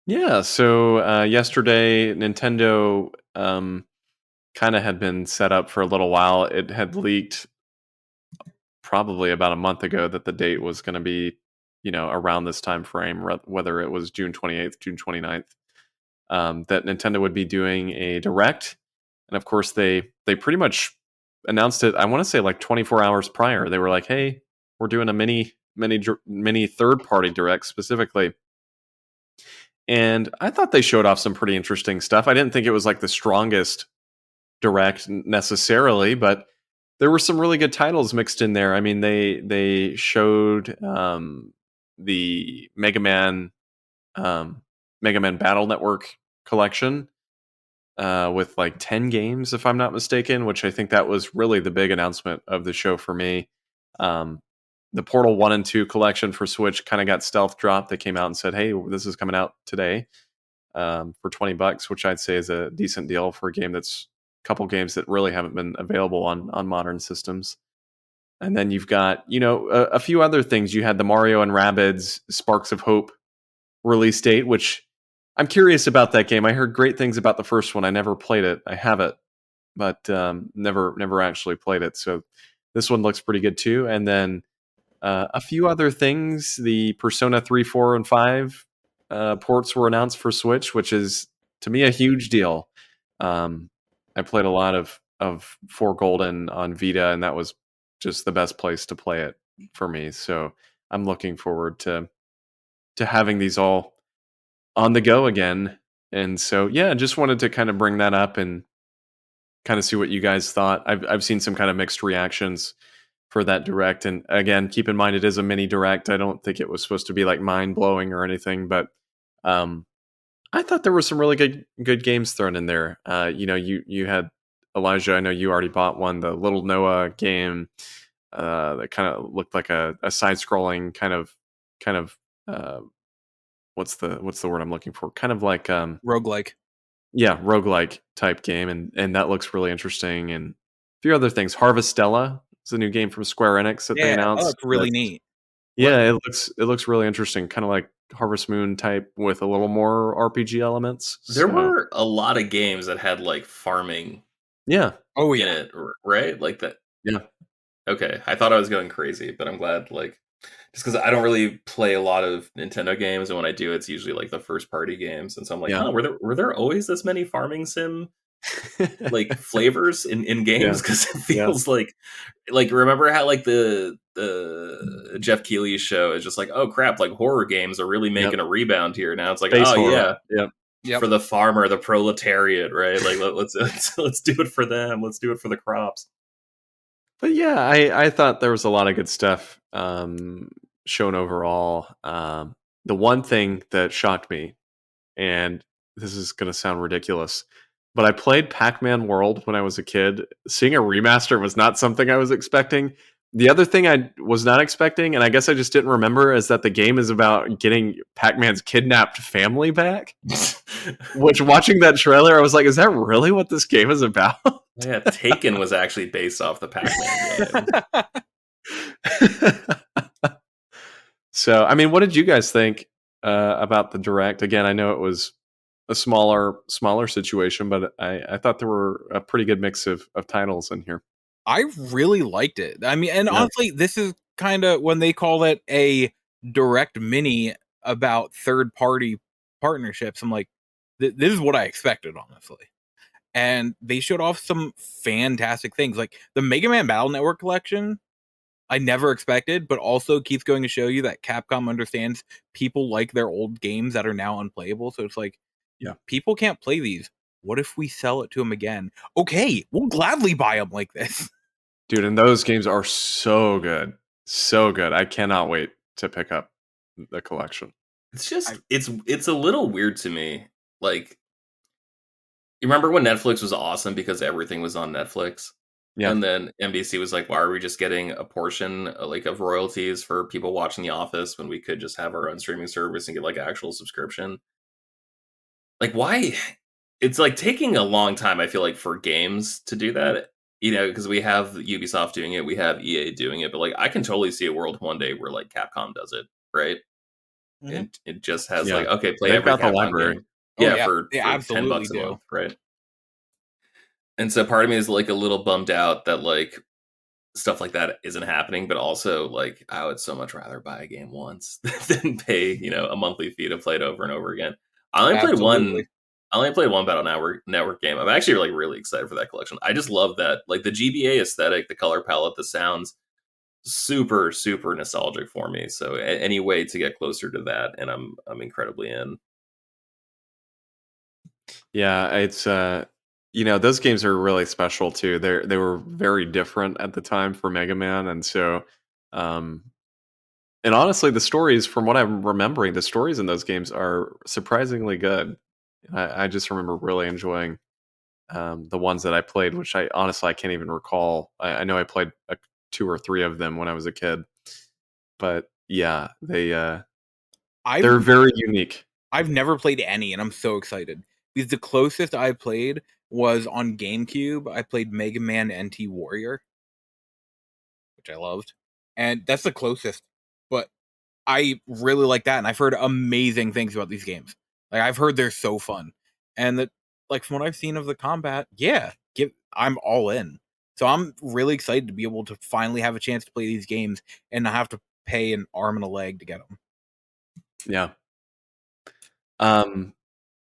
Yeah. So yesterday, Nintendo kind of had been set up for a little while. It had leaked probably about a month ago that the date was going to be, around this time frame, whether it was June 28th, June 29th, that Nintendo would be doing a direct. And of course, they pretty much announced it, I want to say like 24 hours prior. They were like, hey, we're doing a mini third-party direct specifically. And I thought they showed off some pretty interesting stuff. I didn't think it was like the strongest direct necessarily, but there were some really good titles mixed in there. I mean, they showed the Mega Man Battle Network collection with like 10 games, if I'm not mistaken, which I think that was really the big announcement of the show for me. The Portal 1 and 2 collection for Switch kind of got stealth dropped. They came out and said, hey, this is coming out today for $20, which I'd say is a decent deal for a game that's a couple games that really haven't been available on modern systems. And then you've got, a few other things. You had the Mario and Rabbids Sparks of Hope release date, which I'm curious about that game. I heard great things about the first one. I never played it. I have it, but never actually played it. So this one looks pretty good too. And then a few other things. The Persona 3, 4, and 5 ports were announced for Switch, which is, to me, a huge deal. I played a lot of 4 Golden on Vita, and that was just the best place to play it for me. So I'm looking forward to having these all on the go again. And so, yeah, just wanted to kind of bring that up and kind of see what you guys thought. I've seen some kind of mixed reactions for that direct. And again, keep in mind, it is a mini direct. I don't think it was supposed to be like mind blowing or anything, but I thought there were some really good games thrown in there. You had Elijah. I know you already bought one, the Little Noah game that kind of looked like a side scrolling kind of what's the word I'm looking for? Kind of like roguelike. Yeah, roguelike type game, and that looks really interesting. And a few other things. Harvestella is a new game from Square Enix that they announced. Oh, it's really neat. Yeah, it looks really interesting, kind of like Harvest Moon type with a little more RPG elements. There were a lot of games that had like farming. Yeah. Oh in yeah. it, right? Like that. Yeah. Okay, I thought I was going crazy, but I'm glad. Like, just because I don't really play a lot of Nintendo games, and when I do, it's usually like the first party games, and so I'm like, Yeah. were there always this many farming sim like flavors in games? Because it feels like remember how like the Jeff Keighley show is just like, oh crap, like horror games are really making a rebound here now. It's like, Space oh horror. yeah, for the farmer, the proletariat, right? Like let's do it for them. Let's do it for the crops. But yeah, I thought there was a lot of good stuff shown overall. The one thing that shocked me, and this is going to sound ridiculous, but I played Pac-Man World when I was a kid. Seeing a remaster was not something I was expecting. The other thing I was not expecting, and I guess I just didn't remember, is that the game is about getting Pac-Man's kidnapped family back. Which, watching that trailer, I was like, is that really what this game is about? Yeah, Taken was actually based off the Pac-Man game. So, I mean, what did you guys think about the direct? Again, I know it was a smaller situation, but I thought there were a pretty good mix of titles in here. I really liked it. I mean, and honestly, this is kind of when they call it a direct mini about third-party partnerships. I'm like, this is what I expected, honestly. And they showed off some fantastic things, like the Mega Man Battle Network collection. I never expected, but also keeps going to show you that Capcom understands people like their old games that are now unplayable. So it's like, people can't play these. What if we sell it to them again? Okay, we'll gladly buy them like this. Dude, and those games are so good. So good. I cannot wait to pick up the collection. It's just it's a little weird to me. Like, you remember when Netflix was awesome because everything was on Netflix? Yeah. And then NBC was like, why are we just getting a portion like of royalties for people watching The Office when we could just have our own streaming service and get like actual subscription? Like, why? It's like taking a long time, I feel like, for games to do that. Because we have Ubisoft doing it, we have EA doing it, but like I can totally see a world one day where like Capcom does it, right? Mm-hmm. It just has like, okay, play They've every got the Capcom library. game. Yeah, for absolutely $10 a month, right? And so part of me is like a little bummed out that like stuff like that isn't happening, but also like I would so much rather buy a game once than pay a monthly fee to play it over and over again. I only played one Battle Network game. I'm actually like really excited for that collection. I just love that, like the GBA aesthetic, the color palette, the sounds, super super nostalgic for me. So any way to get closer to that, and I'm incredibly in. Yeah, it's those games are really special too. They were very different at the time for Mega Man, and so and honestly, the stories, from what I'm remembering, the stories in those games are surprisingly good. I just remember really enjoying the ones that I played, which I can't even recall. I know I played 2 or 3 of them when I was a kid, but yeah, they're very unique. I've never played any, and I'm so excited because the closest I played was on GameCube. I played Mega Man NT Warrior, which I loved, and that's the closest. But I really like that, and I've heard amazing things about these games. Like I've heard they're so fun, and that, like from what I've seen of the combat, I'm all in. So I'm really excited to be able to finally have a chance to play these games and not have to pay an arm and a leg to get them. Yeah.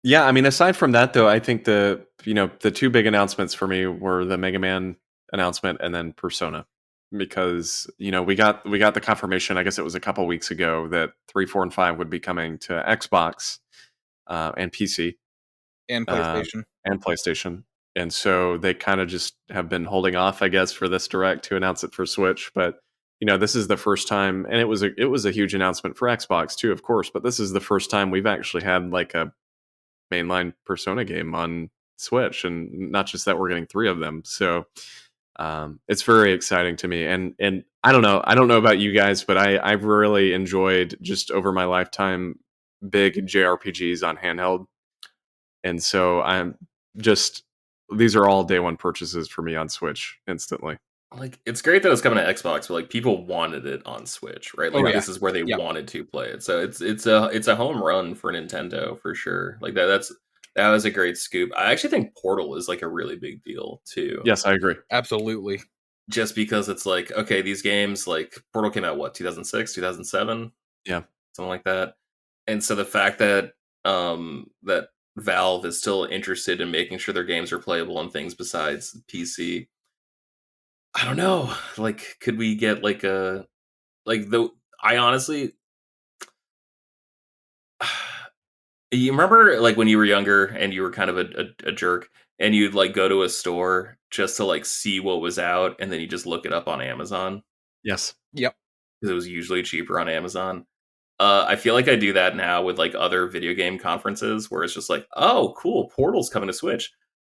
Yeah, I mean, aside from that, though, I think the 2 big announcements for me were the Mega Man announcement and then Persona, because we got the confirmation. I guess it was a couple weeks ago that 3, 4, and 5 would be coming to Xbox and PC and PlayStation. And so they kind of just have been holding off, I guess, for this direct to announce it for Switch. But this is the first time, and it was a huge announcement for Xbox too, of course. But this is the first time we've actually had like a mainline Persona game on Switch, and not just that, we're getting 3 of them. So it's very exciting to me. And I don't know about you guys, but I've really enjoyed, just over my lifetime, big JRPGs on handheld. And so these are all day one purchases for me on Switch instantly. Like, it's great that it's coming to Xbox, but like people wanted it on Switch, right? Like this is where they wanted to play it. So it's a home run for Nintendo for sure. Like that was a great scoop. I actually think Portal is like a really big deal too. Yes, I agree. Absolutely. Just because it's like, okay, these games, like Portal came out 2006, 2007? Yeah. Something like that. And so the fact that that Valve is still interested in making sure their games are playable on things besides PC. I don't know. Like, could we get like I honestly, you remember like when you were younger and you were kind of a jerk and you'd like go to a store just to like see what was out and then you just look it up on Amazon? Yes. Yep. Because it was usually cheaper on Amazon. I feel like I do that now with like other video game conferences where it's just like, oh, cool, Portal's coming to Switch.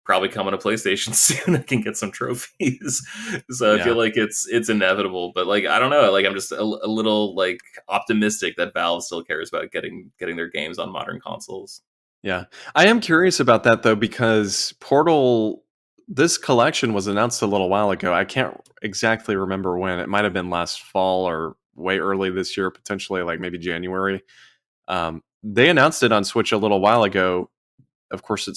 Probably coming to PlayStation soon. I can get some trophies. So I feel like it's inevitable. But like, I don't know. Like, I'm just a little like optimistic that Valve still cares about getting their games on modern consoles. Yeah, I am curious about that though, because Portal, this collection was announced a little while ago. I can't exactly remember when. It might have been last fall or way early this year, potentially like maybe January. They announced it on Switch a little while ago. Of course,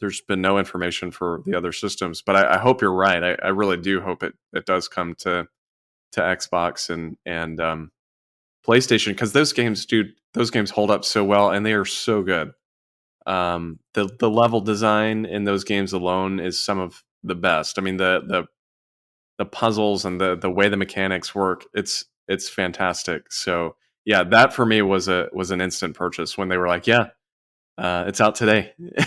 there's been no information for the other systems, but I hope you're right. I really do hope it does come to Xbox and PlayStation, because those games hold up so well and they are so good. The level design in those games alone is some of the best. I mean, the puzzles and the way the mechanics work, it's fantastic. So yeah, that for me was an instant purchase when they were like, yeah, it's out today. And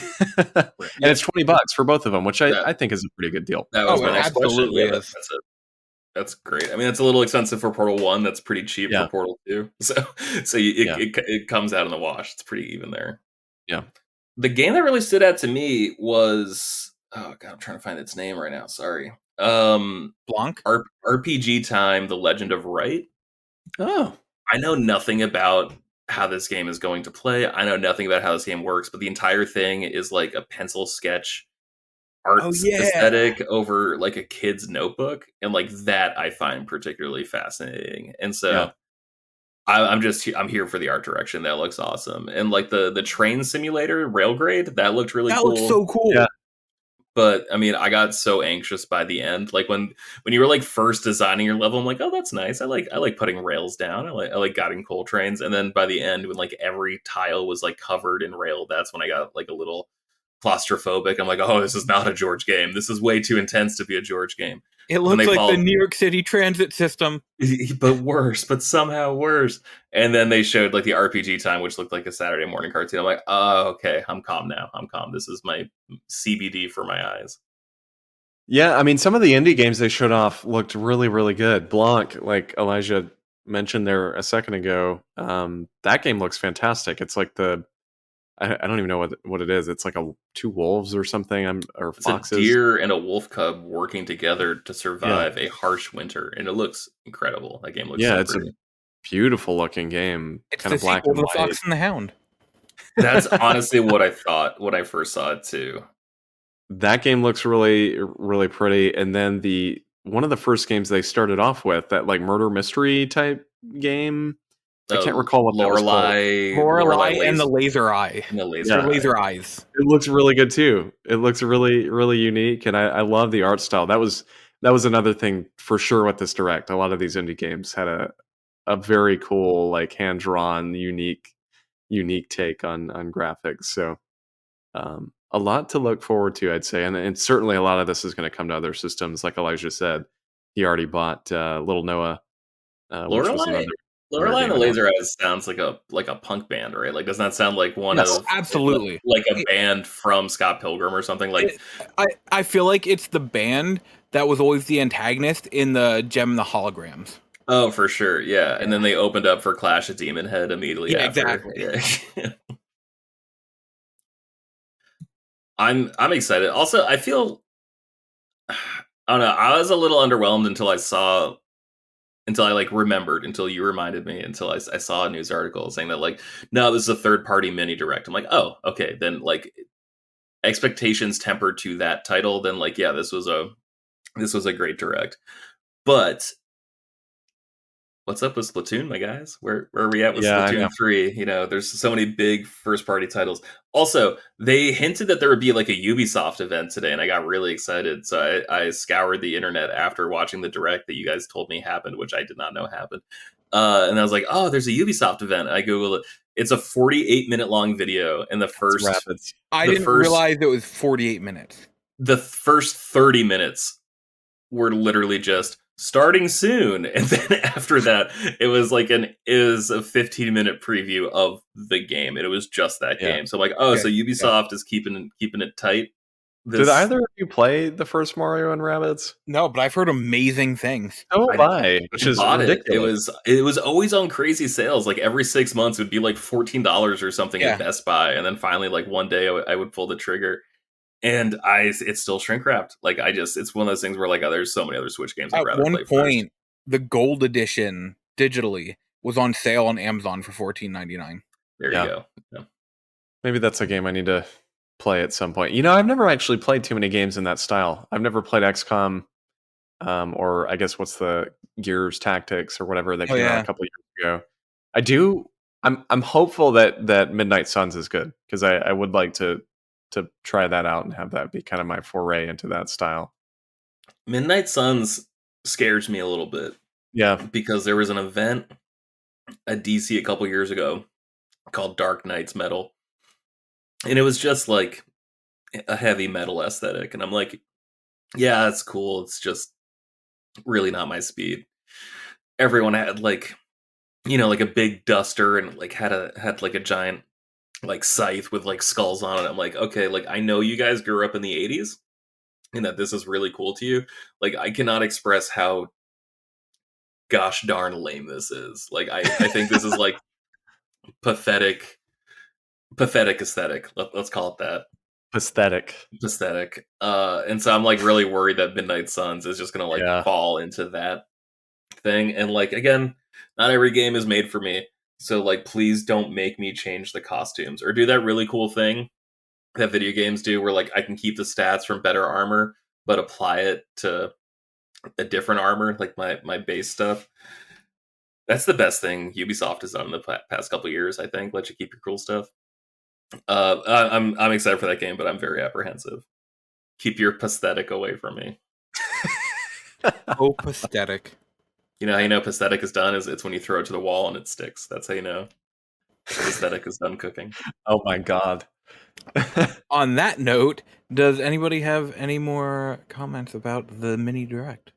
it's $20 for both of them, which I think is a pretty good deal. That was my next question. Yeah, that's it. That's great. I mean, it's a little expensive for Portal 1. That's pretty cheap for Portal 2. So it comes out in the wash. It's pretty even there. Yeah. The game that really stood out to me was, oh god, I'm trying to find its name right now. Sorry. Blanc? RPG Time: The Legend of Wright. Oh. I know nothing about how this game is going to play. I know nothing about how this game works, but the entire thing is like a pencil sketch art aesthetic over like a kid's notebook, and like that I find particularly fascinating. And so I'm here for the art direction. That looks awesome. And like the train simulator Railgrade, that looked really cool. That looks so cool. Yeah. But I mean, I got so anxious by the end. Like when you were like first designing your level, I'm like, oh, that's nice. I like putting rails down. I like guiding coal trains. And then by the end, when like every tile was like covered in rail, that's when I got like a little claustrophobic. I'm like, oh, this is not a George game. This is way too intense to be a George game. It looks like the New York City transit system, but somehow worse. And then they showed like the RPG Time, which looked like a Saturday morning cartoon. I'm like, oh, okay, I'm calm now. I'm calm. This is my CBD for my eyes. Yeah, I mean, some of the indie games they showed off looked really, really good. Blanc, like Elijah mentioned there a second ago, that game looks fantastic. It's like I don't even know what it is. It's like two wolves or something, or foxes. It's a deer and a wolf cub working together to survive a harsh winter, and it looks incredible. That game looks it's pretty. A beautiful looking game. It's kind of black and white. The Fox and the Hound. That's honestly what I thought when I first saw it too. That game looks really, really pretty. And then one of the first games they started off with, that like murder mystery type game. I can't recall what that was called. Lorelei and the Laser Eye. And the Laser Eyes. It looks really good too. It looks really, really unique, and I love the art style. That was another thing for sure with this direct. A lot of these indie games had a very cool, like hand drawn, unique take on graphics. So a lot to look forward to, I'd say, and certainly a lot of this is going to come to other systems. Like Elijah said, he already bought Little Noah. Lorelei and the Laser Eyes sounds like a punk band, right? Like, doesn't that sound like absolutely like a band from Scott Pilgrim or something? Like, I feel like it's the band that was always the antagonist in the Gem and the Holograms. Oh, for sure, yeah. And then they opened up for Clash of Demon Head immediately after. Exactly. Yeah. I'm excited. Also, I feel, I don't know. I was a little underwhelmed until I remembered, until you reminded me, until I saw a news article saying that like, no, this is a third-party mini direct. I'm like, oh, okay, then like expectations tempered to that title, then like, yeah, this was a great direct. But what's up with Splatoon, my guys? Where are we at with Splatoon 3? You know, there's so many big first-party titles. Also, they hinted that there would be like a Ubisoft event today, and I got really excited. So I scoured the internet after watching the direct that you guys told me happened, which I did not know happened. And I was like, oh, there's a Ubisoft event. And I Googled it. It's a 48-minute long video, and I didn't realize it was 48 minutes. The first 30 minutes were literally just starting soon, and then after that it was a 15-minute preview of the game, and it was just that game. So I'm like, so Ubisoft is keeping it tight. Did either of you play the first Mario and Rabbids? No, but I've heard amazing things. Which is ridiculous. It was always on crazy sales. Like every 6 months it would be like $14 or something at Best Buy, and then finally like one day I would pull the trigger. And it's still shrink wrapped. Like it's one of those things where like, there's so many other Switch games I'd rather play first. At one point, the Gold Edition digitally was on sale on Amazon for $14.99. There you go. Yeah. Maybe that's a game I need to play at some point. You know, I've never actually played too many games in that style. I've never played XCOM, or I guess what's the Gears Tactics or whatever that came out a couple of years ago. I'm hopeful that Midnight Suns is good, because I would like to try that out and have that be kind of my foray into that style. Midnight Suns scares me a little bit. Yeah. Because there was an event at DC a couple years ago called Dark Knights Metal. And it was just like a heavy metal aesthetic. And I'm like, yeah, that's cool. It's just really not my speed. Everyone had like, like a big duster and like had like a giant like scythe with like skulls on it. I'm like, okay, like I know you guys grew up in the 80s and that this is really cool to you. Like I cannot express how gosh darn lame this is. Like I think this is like pathetic aesthetic. Let's call it that. Pathetic. And so I'm like really worried that Midnight Suns is just gonna like fall into that thing. And like again, not every game is made for me. So like please don't make me change the costumes or do that really cool thing that video games do where like I can keep the stats from better armor but apply it to a different armor, like my base stuff. That's the best thing Ubisoft has done in the past couple of years, I think. Let you keep your cool stuff. I'm excited for that game, but I'm very apprehensive. Keep your pathetic away from me. Oh, pathetic. You know how you know pathetic is done? It's when you throw it to the wall and it sticks. That's how you know pathetic is done cooking. Oh my god. On that note, does anybody have any more comments about the mini direct?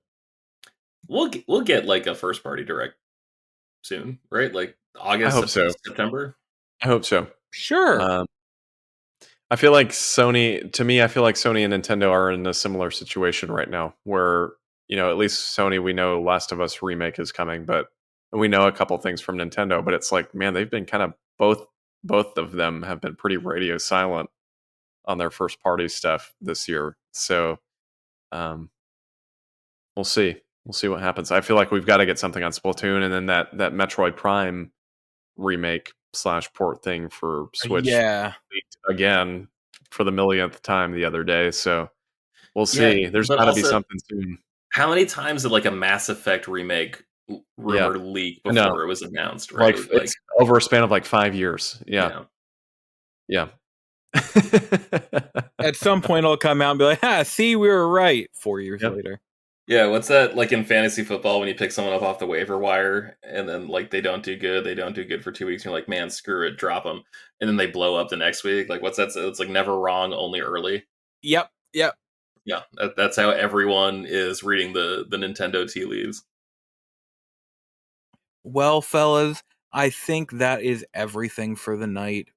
We'll get like a first party direct soon, right? Like August, I hope so. September. I hope so. Sure. I feel like Sony and Nintendo are in a similar situation right now where, at least Sony, we know Last of Us remake is coming, but we know a couple things from Nintendo, but it's like, man, they've been kind of both of them have been pretty radio silent on their first party stuff this year. So, we'll see. We'll see what happens. I feel like we've got to get something on Splatoon, and then that Metroid Prime remake / port thing for Switch again for the millionth time the other day. So we'll see. There's got to be something soon. How many times did like a Mass Effect remake rumor leak before it was announced? Right, like it's over a span of like 5 years. Yeah. At some point, it'll come out and be like, see, we were right 4 years later. Yeah, what's that like in fantasy football when you pick someone up off the waiver wire and then like they don't do good for 2 weeks and you're like, man, screw it, drop them. And then they blow up the next week. Like, what's that? It's like never wrong, only early. Yep. Yeah, that's how everyone is reading the Nintendo tea leaves. Well, fellas, I think that is everything for the night.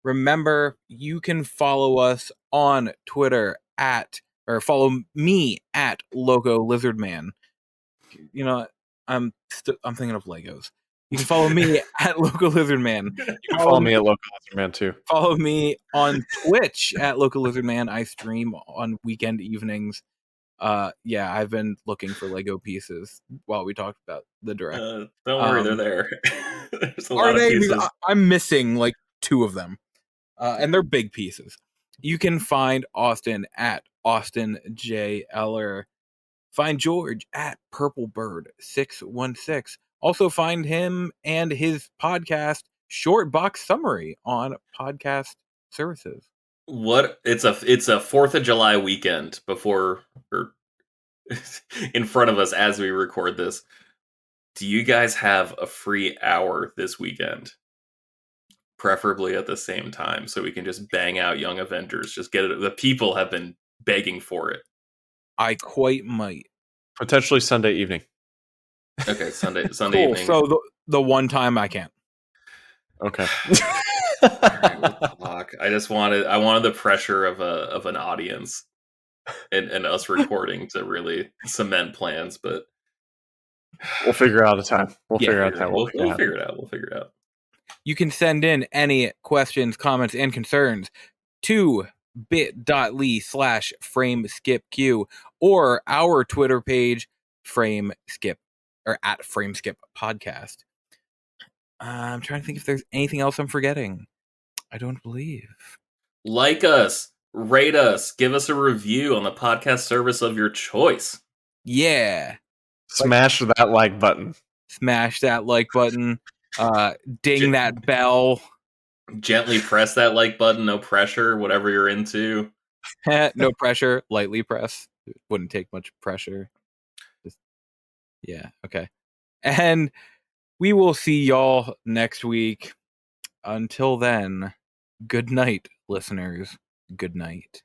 Remember, you can follow us on Twitter follow me at Logo Lizardman. I'm thinking of Legos. You can follow me at Logo Lizardman. You can follow me at Logo Lizardman too. Follow me on Twitch at Logo Lizardman. I stream on weekend evenings. I've been looking for Lego pieces while we talked about the direct. Don't worry, they're there. There's a lot of pieces. I'm missing like 2 of them. And they're big pieces. You can find Austin at Austin J. Eller. Find George at PurpleBird616. Also find him and his podcast, Short Box Summary, on podcast services. It's a 4th of July weekend before or in front of us as we record this. Do you guys have a free hour this weekend? Preferably at the same time, so we can just bang out Young Avengers. Just get it. The people have been begging for it. I quite might. Potentially Sunday evening. Okay, Sunday cool. Evening. So the one time I can't. Okay. All right, we'll talk. I wanted the pressure of an audience and us recording to really cement plans, but we'll figure out a time. We'll figure it out. You can send in any questions, comments, and concerns to bit.ly/frameskipq or our Twitter page, frameskip, or at frameskippodcast. I'm trying to think if there's anything else I'm forgetting. I don't believe. Like us, rate us, give us a review on the podcast service of your choice. Yeah. Smash that like button. Smash that like button. Ding that bell. Gently press that like button. No pressure. Whatever you're into. No pressure. Lightly press. It wouldn't take much pressure. Okay. And we will see y'all next week. Until then, good night, listeners. Good night.